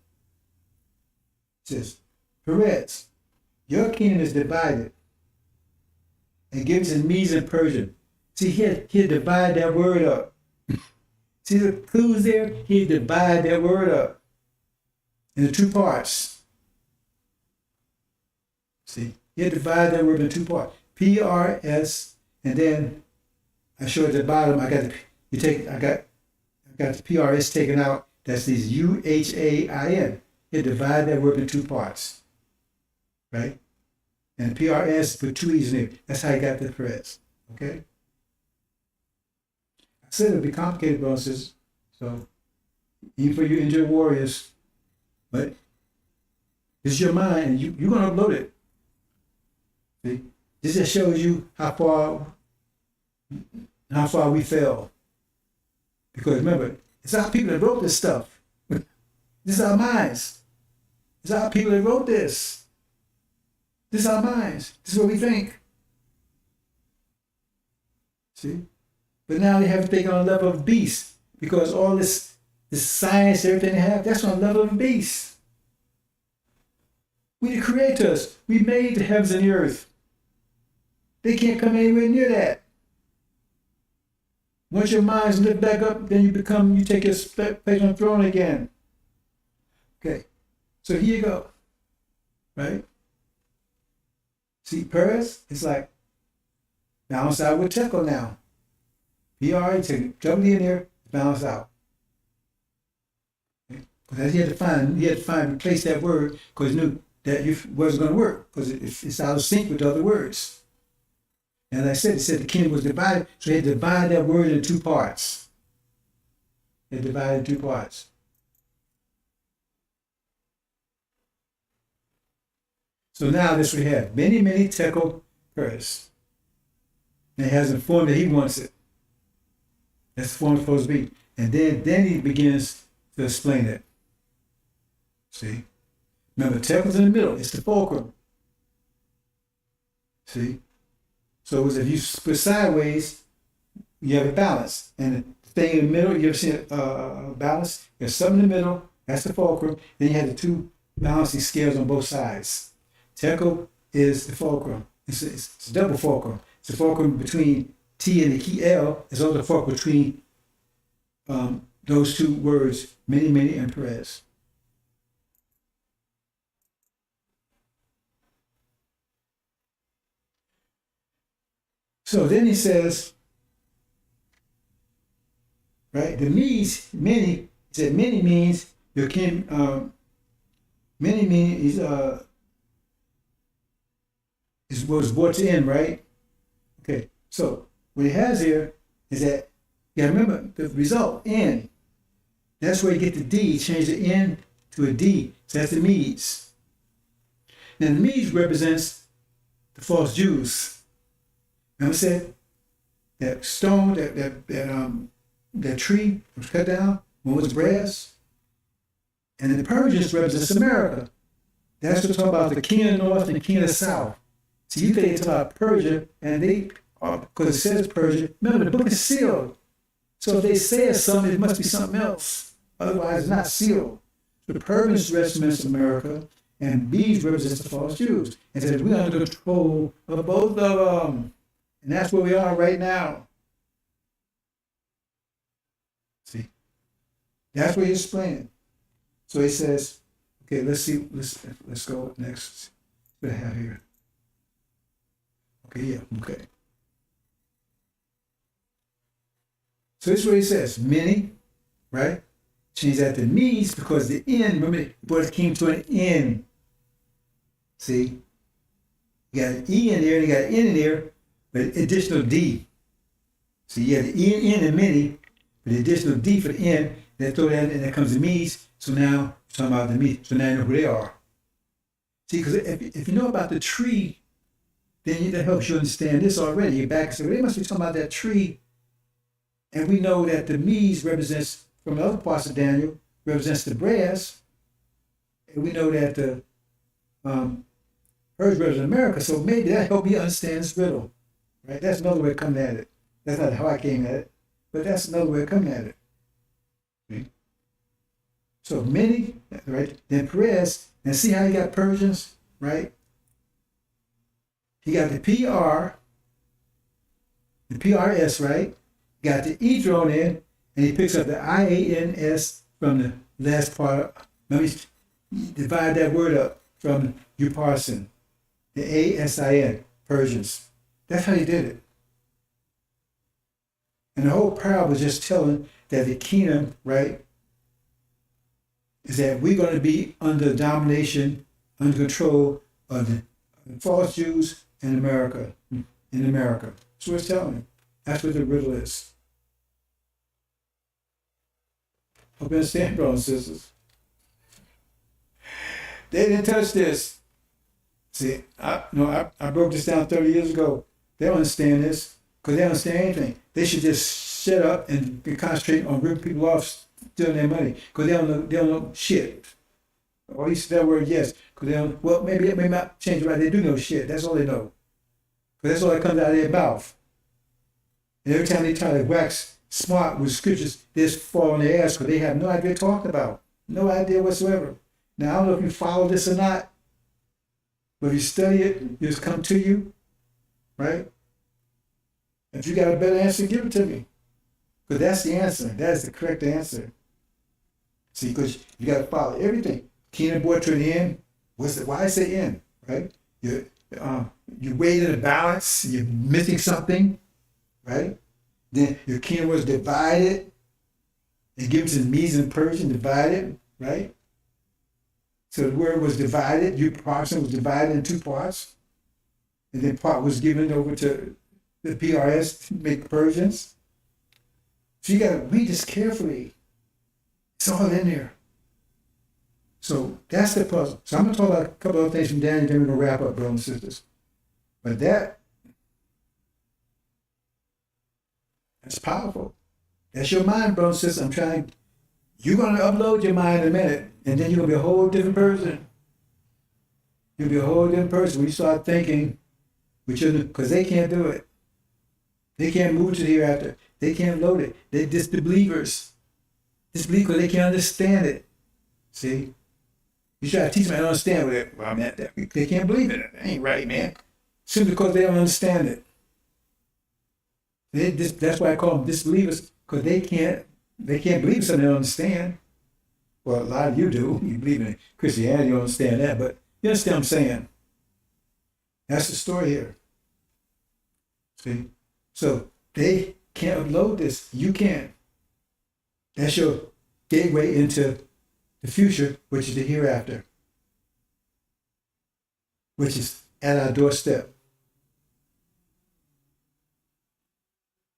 S1: He says, Perez, your kingdom is divided and gives in Medes and Persia. See, he'll divide that word up. See the clues there? He'll divide that word up into 2 parts. See, he'll divide that word into 2 parts. P, R, S, and then I show at the bottom, I got the PRS taken out. That's these UHAIN. He'll divide that word into 2 parts. Right? And PRS put 2 E's in there. That's how he got the Perez. Okay? I said it'll be complicated, bosses. So, even for you injured warriors, but this is your mind, and you're going to upload it. See? This just shows you how far we fell. Because remember, it's our people that wrote this stuff. This is our minds. It's our people that wrote this. This is our minds. This is what we think. See? But now they have to think on a level of beast, because all this science, everything they have, that's on a level of beast. We the creators. We made the heavens and the earth. They can't come anywhere near that. Once your minds lift back up, then you take your place on the throne again. Okay, so here you go, right? See, Perez, it's like balance out with Tekel now. PR, you take double E in there, balance out. Okay? Because he had to find, replace that word, because he knew that it wasn't going to work, because it's out of sync with the other words. And like I said, he said the kingdom was divided, so he had to divide that word into 2 parts. He had to divide it into 2 parts. So now this we have Mene, Tekel, Perez. And he has a form that he wants it. That's the form it's supposed to be. And then he begins to explain it. See? Remember, Tekel's in the middle. It's the fulcrum. See? So if you split sideways, you have a balance. And the thing in the middle, you ever seen a balance? There's something in the middle, that's the fulcrum. Then you have the 2 balancing scales on both sides. Tekel is the fulcrum. It's a double fulcrum. It's a fulcrum between T and the key L. It's also a fulcrum between those 2 words, Mene, and Perez. So then he says, right, the Medes, Mene, he said Mene means your king, Mene means is what was brought to end, right? Okay, so what he has here is that, you gotta remember the result, N. That's where you get the D, change the N to a D. So that's the Medes. Now the Medes represents the false Jews. Remember I said that stone, that tree was cut down, one was brass. And then the Persians represents America. That's what we're talking about, the king of the north and the king of the south. So you think it's about Persia, and they are, because it says Persia. Remember, the book is sealed. So if they say it's something, it must be something else. Otherwise, it's not sealed. The Persians represents America, and Medes represents the false Jews. And says we're under control of both of them. And that's where we are right now. That's what he's explaining. So he says, okay, let's see, let's go next. What I have here. Okay, yeah, okay. So this is what he says, many, right? Change that to me's because the end, remember, it came to an end. See? You got an E in there and you got an N in there, but additional D. So you have the E and N in many, but the additional D for the N, then throw that in, and that comes the me's. So now you're talking about the me's. So now you know who they are. See, because if you know about the tree, then that helps you understand this already. You're back and say, well, they must be talking about that tree. And we know that the me's represents, from the other parts of Daniel, represents the brass. And we know that the hers represents America. So maybe that helps you understand this riddle. Right? That's another way of coming at it. That's not how I came at it, but that's another way of coming at it. Okay? So many, right? Then Perez, and see how he got Persians, right? He got the PR, the PRS, right? Got the E thrown in, and he picks up the IANS from the last part. Let me divide that word up from Uparsin, the ASIN, Persians. That's how he did it. And the whole parable was just telling that the kingdom, right, is that we're going to be under domination, under control of the false Jews in America. In America. That's what it's telling you. That's what the riddle is. Hope you understand, brothers and sisters. They didn't touch this. See, I broke this down 30 years ago. They don't understand this because they don't understand anything. They should just shut up and concentrate on ripping people off, stealing their money because they don't know shit. Or you said that word, yes, because they don't. Well, maybe it may not change it right. They do know shit. That's all they know. Because that's all that comes out of their mouth. And every time they try to wax smart with scriptures, they just fall on their ass because they have no idea what they're talking about. No idea whatsoever. Now, I don't know if you follow this or not, but if you study it, it'll just come to you, right? If you got a better answer, give it to me. Because that's the answer. That is the correct answer. See, because you got to follow everything. Kingdom brought to the end. Why I say end, right? You weighed in a balance. You're missing something, right? Then your kingdom was divided and given to the Medes and Persians, divided, right? So the word was divided. Your portion was divided in two parts. And then part was given over to the PRS to make Persians. So you got to read this carefully. It's all in there. So that's the puzzle. So I'm going to talk about a couple of things from Daniel, then we're going to wrap up, brothers and sisters. But that's powerful. That's your mind, brothers and sisters. You're going to upload your mind in a minute, and then you're going to be a whole different person. You'll be a whole different person when you start thinking, because they can't do it. They can't move to the hereafter. They can't load it. They're disbelievers. Disbelieve because they can't understand it. See? You try to teach them how to understand it. Well, man, they can't believe it. That ain't right, man. Simply because they don't understand it. That's why I call them disbelievers, because they can't believe something they don't understand. Well, a lot of you do. You believe in Christianity, you don't understand that, but you understand what I'm saying. That's the story here. See? So they can't upload this. You can. That's your gateway into the future, which is the hereafter, which is at our doorstep.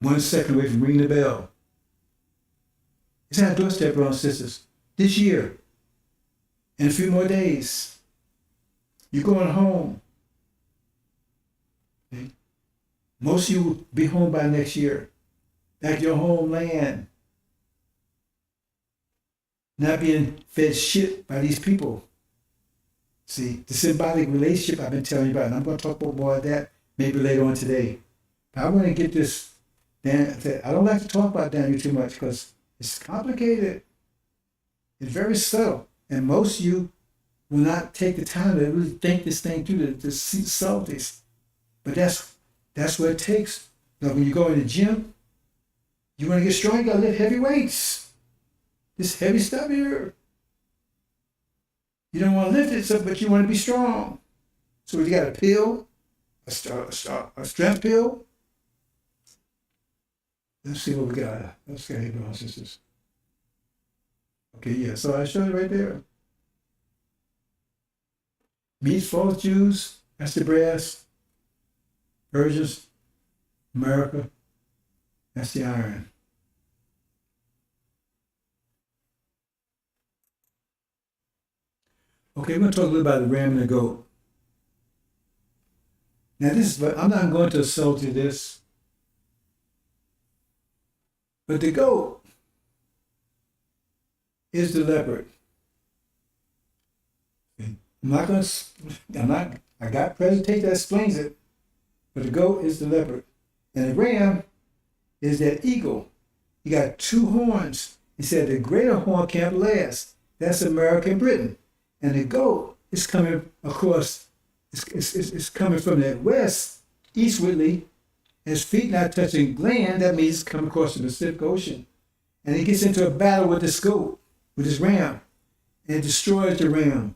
S1: 1 second away from ringing the bell. It's at our doorstep, brothers and sisters. This year, in a few more days, you're going home. Okay? Most of you will be home by next year, back to your homeland. Not being fed shit by these people. See, the symbolic relationship I've been telling you about, and I'm going to talk about more of that maybe later on today. But I want to get this, I don't like to talk about Daniel too much because it's complicated. It's very subtle. And most of you will not take the time to really think this thing through, to see the subtleties. But that's what it takes. Now, when you go in the gym, you want to get strong, you got to lift heavy weights. this heavy stuff here. You don't want to lift it, so, but you want to be strong. So you got a pill, a strength pill. Let's see what we got. Let's get here, brothers and sisters. Okay, yeah, so I showed it right there. Meats, false Jews, that's the brass. Persians, America, that's the iron. Okay, we're going to talk a little about the ram and the goat. Now this is, I'm not going to assault you this, but the goat is the leopard. I got presentation that explains it, but the goat is the leopard. And the ram is that eagle. He got two horns. He said the greater horn can't last. That's America and Britain. And the goat is coming across, it's coming from the west, eastwardly, and his feet not touching land. That means it's coming across the Pacific Ocean. And he gets into a battle with this goat, with his ram, and destroys the ram.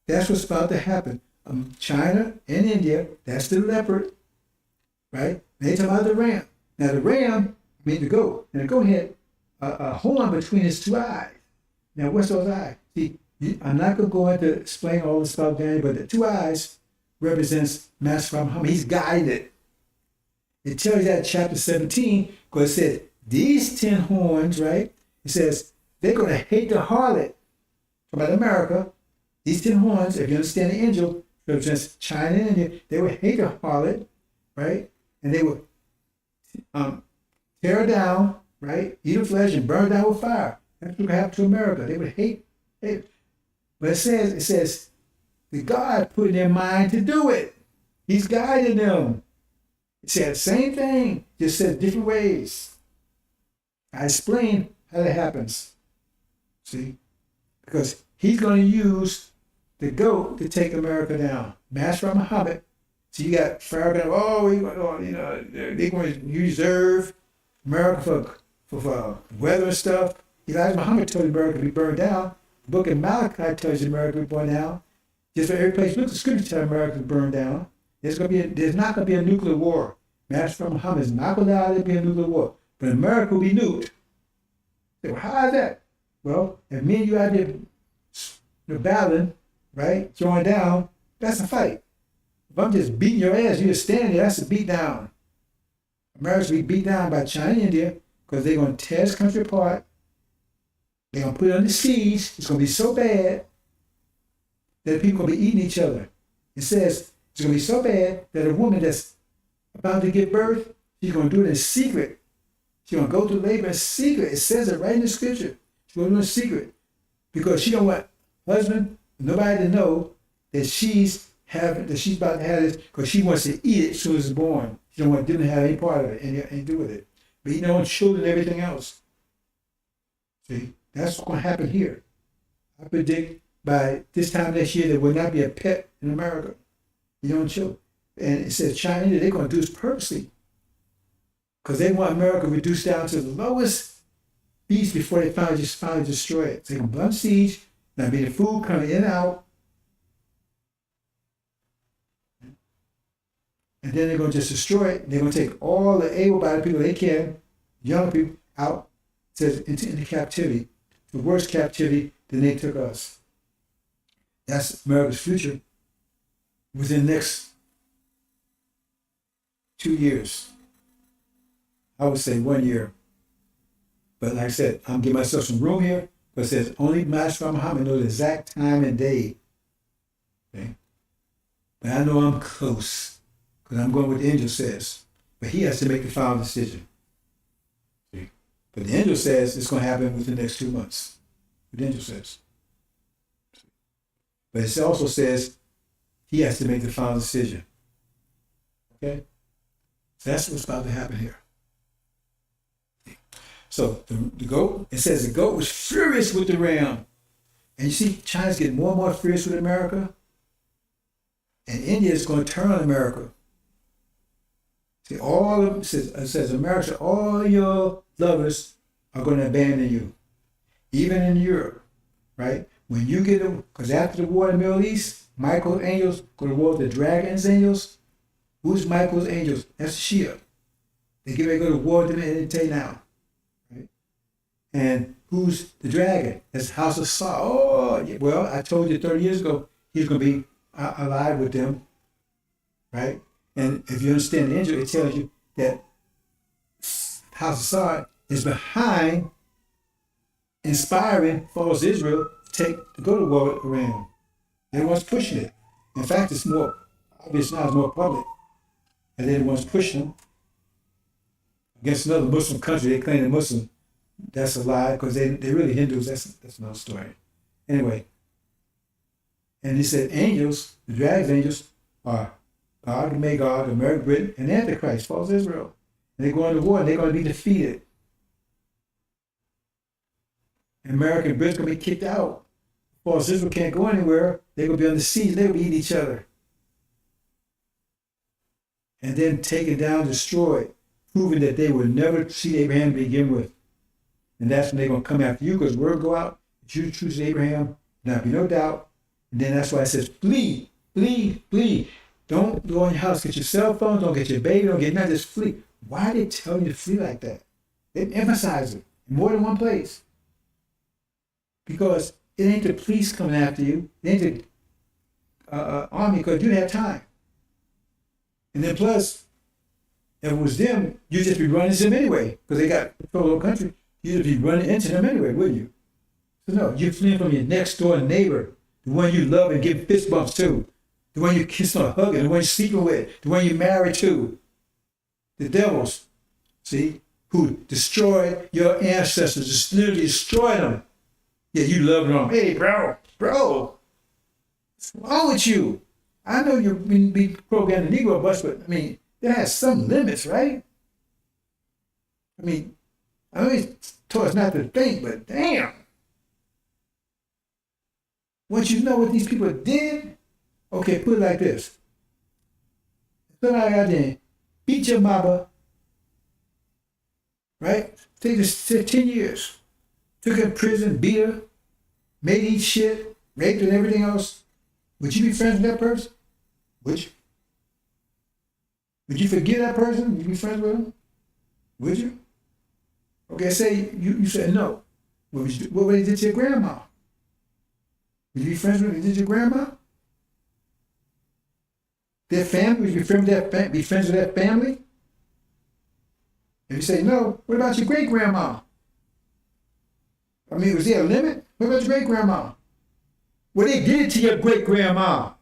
S1: That's what's about to happen. China and India, that's the leopard, right? They talk about the ram. Now the ram, I mean the goat, and the goat had a horn between his two eyes. Now what's those eyes? See, I'm not going to go into explain all this about Daniel, but the two eyes represents Master Muhammad. He's guided. It tells you that in chapter 17, because it says, these 10 horns, right? It says, they're going to hate the harlot. About America, these 10 horns, if you understand the angel, represents China and India. They would hate the harlot, right? And they would tear her down, right? Eat her flesh and burn down with fire. That's what happened to America. They would hate. But it says, the God put in their mind to do it. He's guiding them. It said the same thing, just said different ways. I explained how that happens. See? Because he's going to use the goat to take America down. Master Muhammad. So you got Farrakhan, they're going to reserve America for weather and stuff. Elijah Muhammad told America to be burned down. The book of Malachi tells you America to be burned down. Just for every place you look, the scripture tells America to burn down. There's not going to be a nuclear war. Master Muhammad is not going to allow there to be a nuclear war. But America will be nuked. So how is that? Well, if me and you out there battling, right, throwing down, that's a fight. If I'm just beating your ass, you're standing there, that's a beat down. America's will be beat down by China and India because they're going to tear this country apart. They're going to put it under siege. It's going to be so bad that people are going to be eating each other. It says it's going to be so bad that a woman that's about to give birth, she's going to do it in secret. She's going to go through labor in secret. It says it right in the scripture. She's going to do it in secret because she don't want husband, nobody to know that she's about to have this because she wants to eat it as soon as it's born. She don't want them to have any part of it and do with it. But eating her own children and everything else. See, that's what's going to happen here. I predict by this time next year there will not be a pet in America. You don't children. And it says China, they're going to do this purposely because they want America reduced down to the lowest beast before they finally destroy it. So they can blunt siege. Now, be the food coming in and out. And then they're going to just destroy it. They're going to take all the able-bodied people they can, young people, out into captivity, the worst captivity than they took us. That's America's future within the next 2 years. I would say 1 year. But like I said, I'm giving myself some room here. But it says only Master Muhammad knows the exact time and day. Okay? But I know I'm close because I'm going with the angel says. But he has to make the final decision. See? But the angel says it's going to happen within the next 2 months. The angel says. But it also says he has to make the final decision. Okay? So that's what's about to happen here. So the goat, it says the goat was furious with the ram. And you see, China's getting more and more furious with America. And India is going to turn on America. See, it says America, all your lovers are going to abandon you. even in Europe, right? When you get them, because after the war in the Middle East, Michael's angels go to war with the dragon's angels. Who's Michael's angels? That's Shia. They get ready to go to war with them and tell you now, right? And who's the dragon? That's House of Saul. Oh, yeah. Well, I told you 30 years ago he's going to be alive with them, right? And if you understand the angel, it tells you that House of Saul is behind inspiring false Israel to go to war with Iran. They're the ones pushing it. In fact, it's more obvious now, it's more public. And they're the ones pushing them against another Muslim country. They claim they're Muslim. That's a lie because they're really Hindus. That's another story. Anyway, and he said angels, the dragon's angels, are God, Magog, American Britain, and Antichrist, false Israel. And they're going to war and they're going to be defeated. And American Britain's going to be kicked out. False Israel can't go anywhere. They're going to be on the siege. They're going to eat each other. And then taken down, destroyed, proving that they would never see Abraham to begin with. And that's when they're going to come after you because word will go out that you choose Abraham. There'll be no doubt. And then that's why it says, flee, flee, flee. Don't go in your house, get your cell phone, don't get your baby, don't get nothing, just flee. Why are they telling you to flee like that? They emphasize it in more than one place. Because it ain't the police coming after you. It ain't the army because you didn't have time. And then plus, if it was them, you'd just be running into them anyway because they got control of the country. You'd be running into them anyway, wouldn't you? So no, you're fleeing from your next door neighbor, the one you love and give fist bumps to, the one you kiss or hugging, the one you're sleeping with, the one you're married to. The devils, see, who destroyed your ancestors, just literally destroyed them. Yeah, you love them. Hey, bro, what's wrong with you? I know you've been programmed the Negro bus, but I mean, there has some limits, right? I mean, I know he's told us not to think, but damn. Once you know what these people did, okay, put it like this. Somebody out there beat your mama, right? Take this 10 years. Took her to prison, beat her, made her eat shit, raped her and everything else. Would you be friends with that person? Would you? Would you forgive that person? Would you be friends with him? Would you? Okay, say you said no. What would you do? What would he did to your grandma? Would you be friends with your grandma? Their family? Would you be friends with that family? If you say no, what about your great grandma? I mean, was there a limit? What about your great grandma? What they did to your great grandma?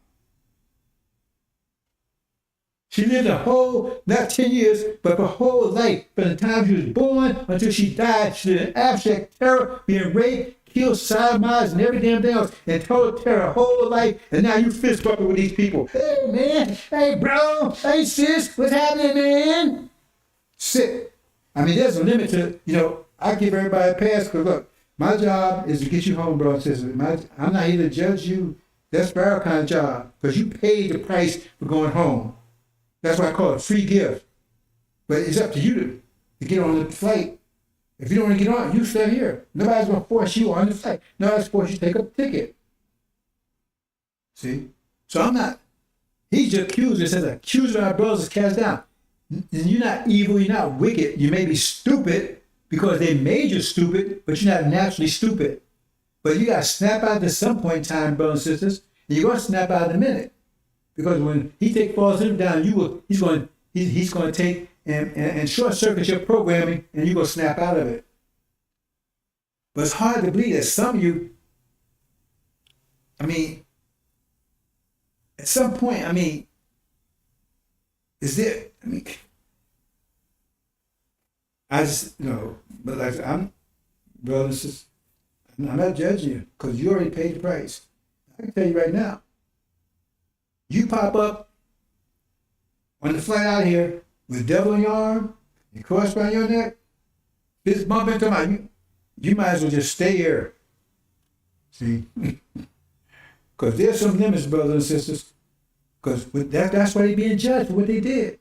S1: She lived a whole, not 10 years, but her whole life, from the time she was born until she died. She lived in abject terror, being raped, killed, sodomized, and every damn thing else, and total terror her whole life. And now you fist bumping with these people. Hey, man. Hey, bro. Hey, sis. What's happening, man? Sit. I mean, there's a limit to, I give everybody a pass because, look, my job is to get you home, bro and sister. I'm not here to judge you. That's our kind of job because you paid the price for going home. That's why I call it free gift. But it's up to you to get on the flight. If you don't want to get on, you stay here. Nobody's going to force you on the flight. Nobody's force you to take a ticket. See? So I'm not, he's just accused. It says accuser of our brothers is cast down. And you're not evil, you're not wicked. You may be stupid because they made you stupid, but you're not naturally stupid. But you got to snap out at some point in time, brothers and sisters, and you're going to snap out in a minute. Because when he takes falls down, he's going to take and short circuit your programming, and you're going to snap out of it. But it's hard to believe that some of you, I mean, at some point, I mean, is there, I mean, I just, but like I'm, brothers and sisters, I'm not judging you because you already paid the price. I can tell you right now. You pop up on the flight out here with a devil in your arm, and cross around your neck, fist bump into my, you might as well just stay here. See? Because there's some limits, brothers and sisters. Because that's why they're being judged for what they did.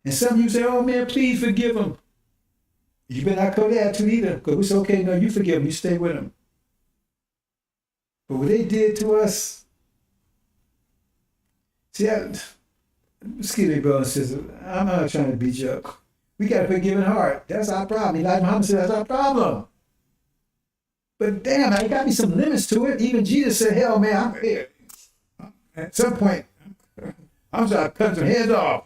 S1: And some of you say, oh man, please forgive them. You better not cover the attitude either, because it's okay. No, you forgive them. You stay with them. But what they did to us, see, excuse me, brother and sister, I'm not trying to beat you up. We got a forgiving heart. That's our problem. Elijah Muhammad said that's our problem. But damn, I got me some limits to it. Even Jesus said, hell, man, I'm here. At some point, I'm trying to cut some heads off.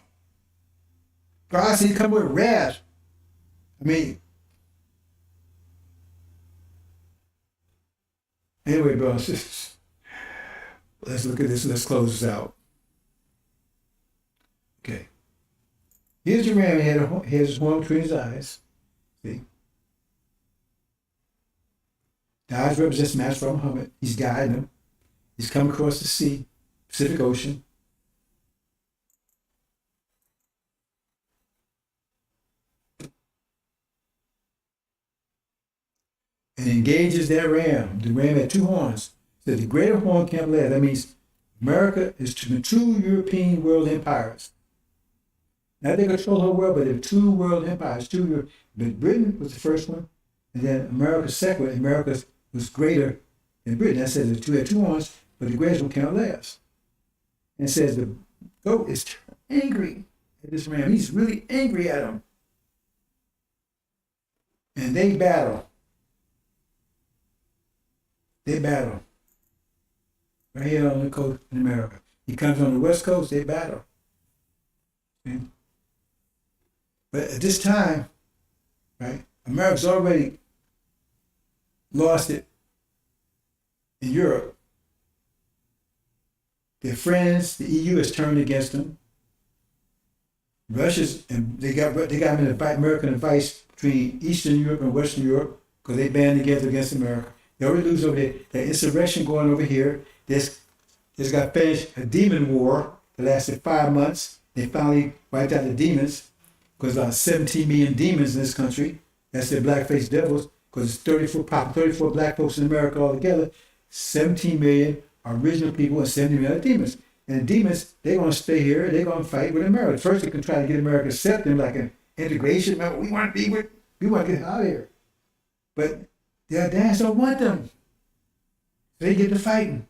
S1: God said he come with wrath. I mean, anyway, brothers and sisters, let's look at this. Let's close this out. Okay. Here's the ram. He has his horn between his eyes. See? The eyes represents Master Muhammad. He's guiding him. He's come across the sea, Pacific Ocean. And engages that ram. The ram had two horns. So the greater horn can't last. That means America is to the two European world empires. Not they control the whole world, but they're two world empires. But Britain was the first one, and then America's second one. America was greater than Britain. That says the two had two horns, but the greatest one can't last. And it says the goat is angry at this ram. He's really angry at him. And they battle. They battle. Right here on the coast in America. He comes on the West Coast, they battle. Okay? But at this time, right, America's already lost it in Europe. Their friends, the EU has turned against them. Russia's, and they got them in a fight, American advice between Eastern Europe and Western Europe, because they band together against America. They already lose over there. The insurrection going over here. This got finished a demon war that lasted 5 months. They finally wiped out the demons, because about 17 million demons in this country. That's their black-faced devils, because it's 34 black folks in America altogether. 17 million original people and 70 million demons. And the demons, they're going to stay here. They're going to fight with America. First, they can try to get America to accept them like an integration. We want to get out of here. But their dads don't want them. They get to fighting.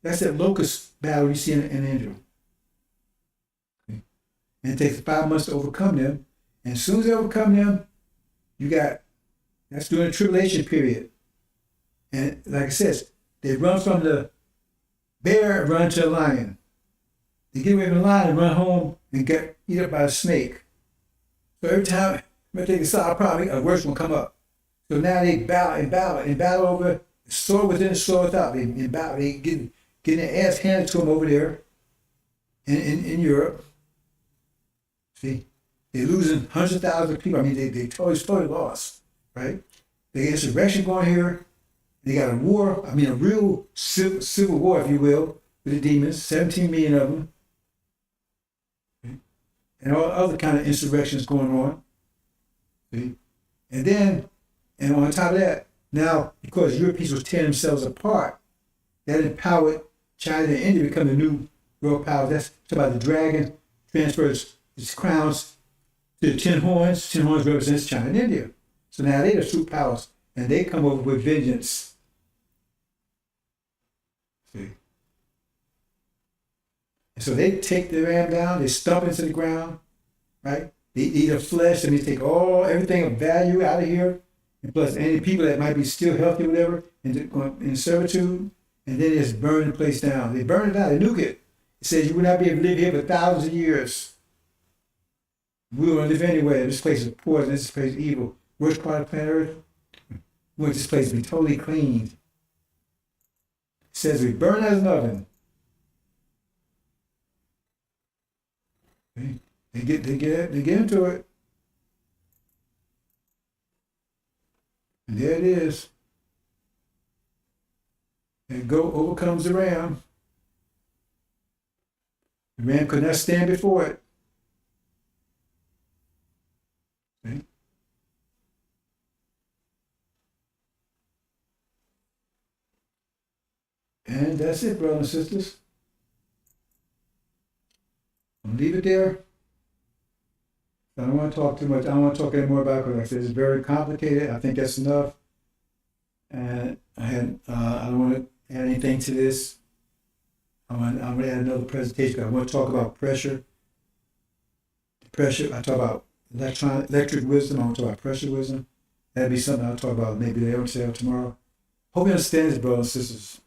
S1: That's that locust battle you see in Israel. Okay. And it takes 5 months to overcome them. And as soon as they overcome them, that's during the tribulation period. And like I said, they run from the bear and run to a lion. They get away from the lion and run home and get eat up by a snake. So every time they solve a problem, a worse one come up. So now they battle over sword within, sword without. They getting their ass handed to them over there in Europe. See, they're losing hundreds of thousands of people. I mean, they totally lost, right? They get insurrection going here. They got a war. I mean, a real civil war, if you will, with the demons. 17 million of them, okay? And all other kind of insurrections going on. See, and on top of that, now, because Europeans was tearing themselves apart, that empowered China and India to become the new world powers. That's about the dragon transfers its crowns to the 10 horns. 10 horns represents China and India. So now they're the superpowers, and they come over with vengeance. See? And so they take the ram down, they stomp into the ground, right? They eat the flesh, and they take everything of value out of here. And plus any people that might be still healthy or whatever in servitude, and then they just burn the place down. They burn it down, they nuke it. It says you will not be able to live here for thousands of years. We will live anywhere. This place is poison, this place is evil. Worst part of planet Earth, we want this place to be totally cleaned. It says we burn as an oven. They get into it. And there it is. And goat overcomes the ram. The ram could not stand before it. Okay. And that's it, brothers and sisters. I'll leave it there. I don't want to talk too much. I don't want to talk anymore about it because like I said, it's very complicated. I think that's enough. And I don't want to add anything to this. I'm going to add another presentation. I want to talk about pressure. Pressure. I talk about electric wisdom. I want to talk about pressure wisdom. That'd be something I'll talk about maybe later today or tomorrow. Hope you understand this, brothers and sisters.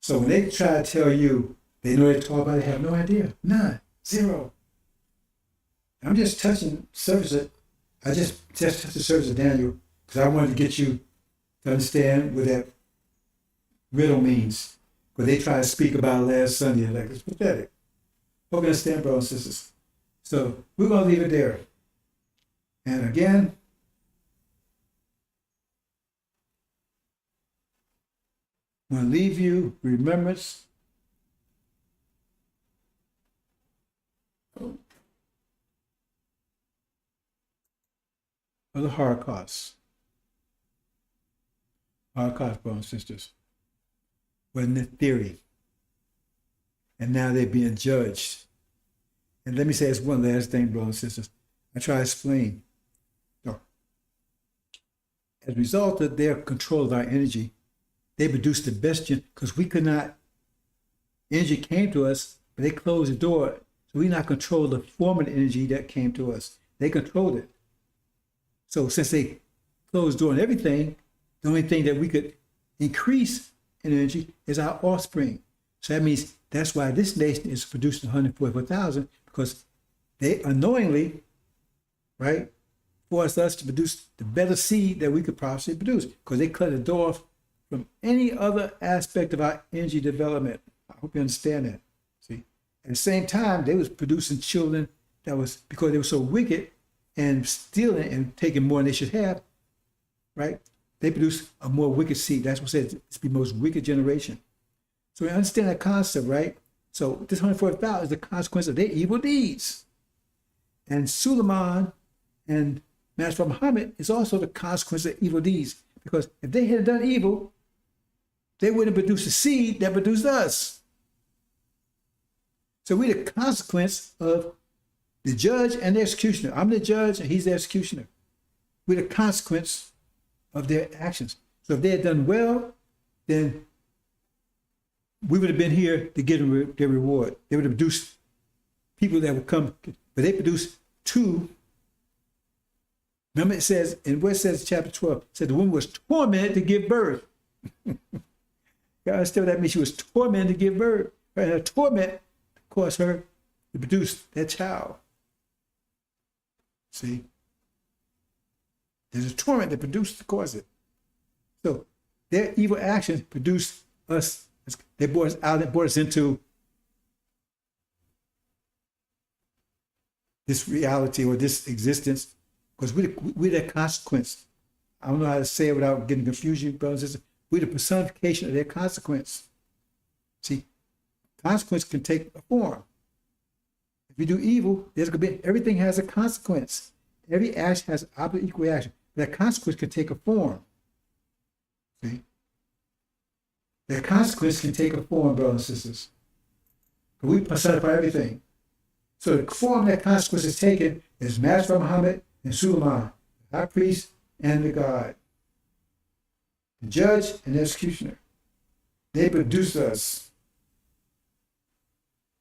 S1: So when they try to tell you they know they talk about it, they have no idea. None. Zero. I'm just touching surface. I just touched the surface of Daniel because I wanted to get you to understand what that riddle means. Because they tried to speak about it last Sunday, like it's pathetic. Hope you understand, brothers and sisters. So we're going to leave it there. And again, I'm going to leave you remembrance of the Holocaust. Holocaust, brothers and sisters, wasn't a theory. And now they're being judged. And let me say this one last thing, brothers and sisters. I try to explain. So, as a result of their control of our energy, they produced the best, because we could not, energy came to us, but they closed the door. So we not control the form of the energy that came to us. They controlled it. So since they closed the door and everything, the only thing that we could increase in energy is our offspring. So that means that's why this nation is producing 144,000, because they unknowingly, right, forced us to produce the better seed that we could possibly produce, because they cut the door off from any other aspect of our energy development. I hope you understand that. See, at the same time, they was producing children that was, because they were so wicked and stealing and taking more than they should have, right? They produced a more wicked seed. That's what says it's the most wicked generation. So we understand that concept, right? So this 144,000 is the consequence of their evil deeds. And Suleiman and Master Muhammad is also the consequence of evil deeds. Because if they had done evil, they wouldn't have produced a seed that produced us. So we're the consequence of the judge and the executioner. I'm the judge and he's the executioner. We're the consequence of their actions. So if they had done well, then we would have been here to get them their reward. They would have produced people that would come, but they produced two. Remember it says, in what it says in chapter 12, it said the woman was tormented to give birth. You understand what that means? She was tormented to give birth. And her torment caused her to produce that child. See? There's a torment that produced to cause it. So their evil actions produced us. They brought us out, they brought us into this reality or this existence, because we're the consequence. I don't know how to say it without getting confusion, brothers and sisters. We're the personification of their consequence. See, consequence can take a form. If you do evil, there's going to be, everything has a consequence. Every action has opposite equal reaction. That consequence can take a form. See? That consequence can take a form, brothers and sisters. We personify everything. So the form that consequence is taken is Master Muhammad and Suleiman, the high priest and the God. The judge and the executioner. They produce us.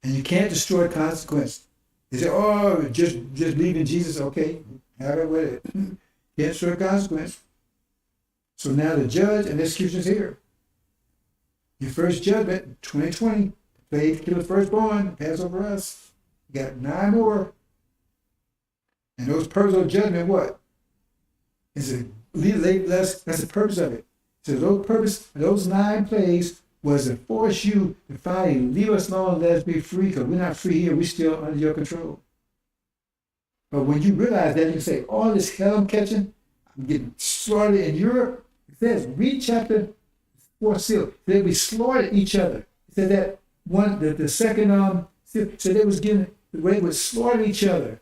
S1: And you can't destroy consequence. They say, oh, just believe in Jesus, okay, have it with it. Can't destroy consequence. So now the judge and the executioner is here. Your first judgment, 2020, plague kill the firstborn, pass over us. You got 9 more. And those purposes of judgment, what? Is it less? That's the purpose of it. So those 9 plagues was to force you to finally leave us alone and let us be free, because we're not free here, we're still under your control. But when you realize that, you say, all this hell I'm catching, I'm getting slaughtered in Europe. It says, read chapter 4 seal. They we slaughtered each other. It said that the second seal, so they was getting, they would slaughter each other.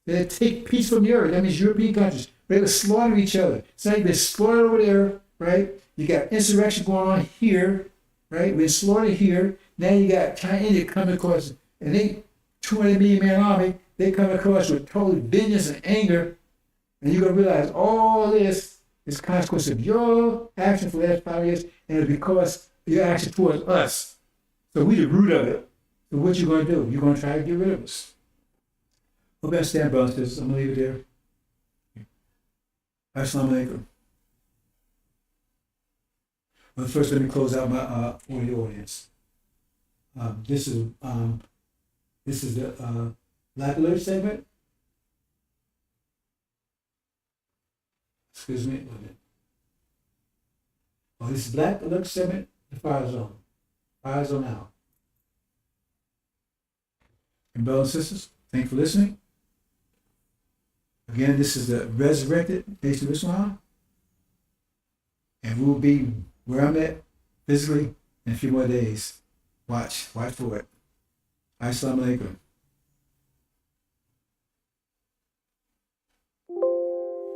S1: They'd take peace from the earth. That means European countries. They would slaughter each other. So they've been slaughtered over there, right? You got insurrection going on here, right? We're slaughtered here. Now you got China, India coming across, and they 200 million man army. they come across with total vengeance and anger, and you're going to realize all this is consequence of your action for the last 5 years, and it's because your action towards us. So we the root of it. So what you going to do? You're going to try to get rid of us. Hope you understand, brothers and sisters. I'm going to leave it there. Assalamu alaikum. But first, let me close out my for the audience. This is the Black Alert segment. Excuse me. Oh, this is Black Alert segment. The fire zone. Fire zone out. And brothers and sisters, thank you for listening. Again, this is the resurrected Face of Islam. And we'll be where I'm at physically in a few more days. Watch for it. Assalamu alaikum.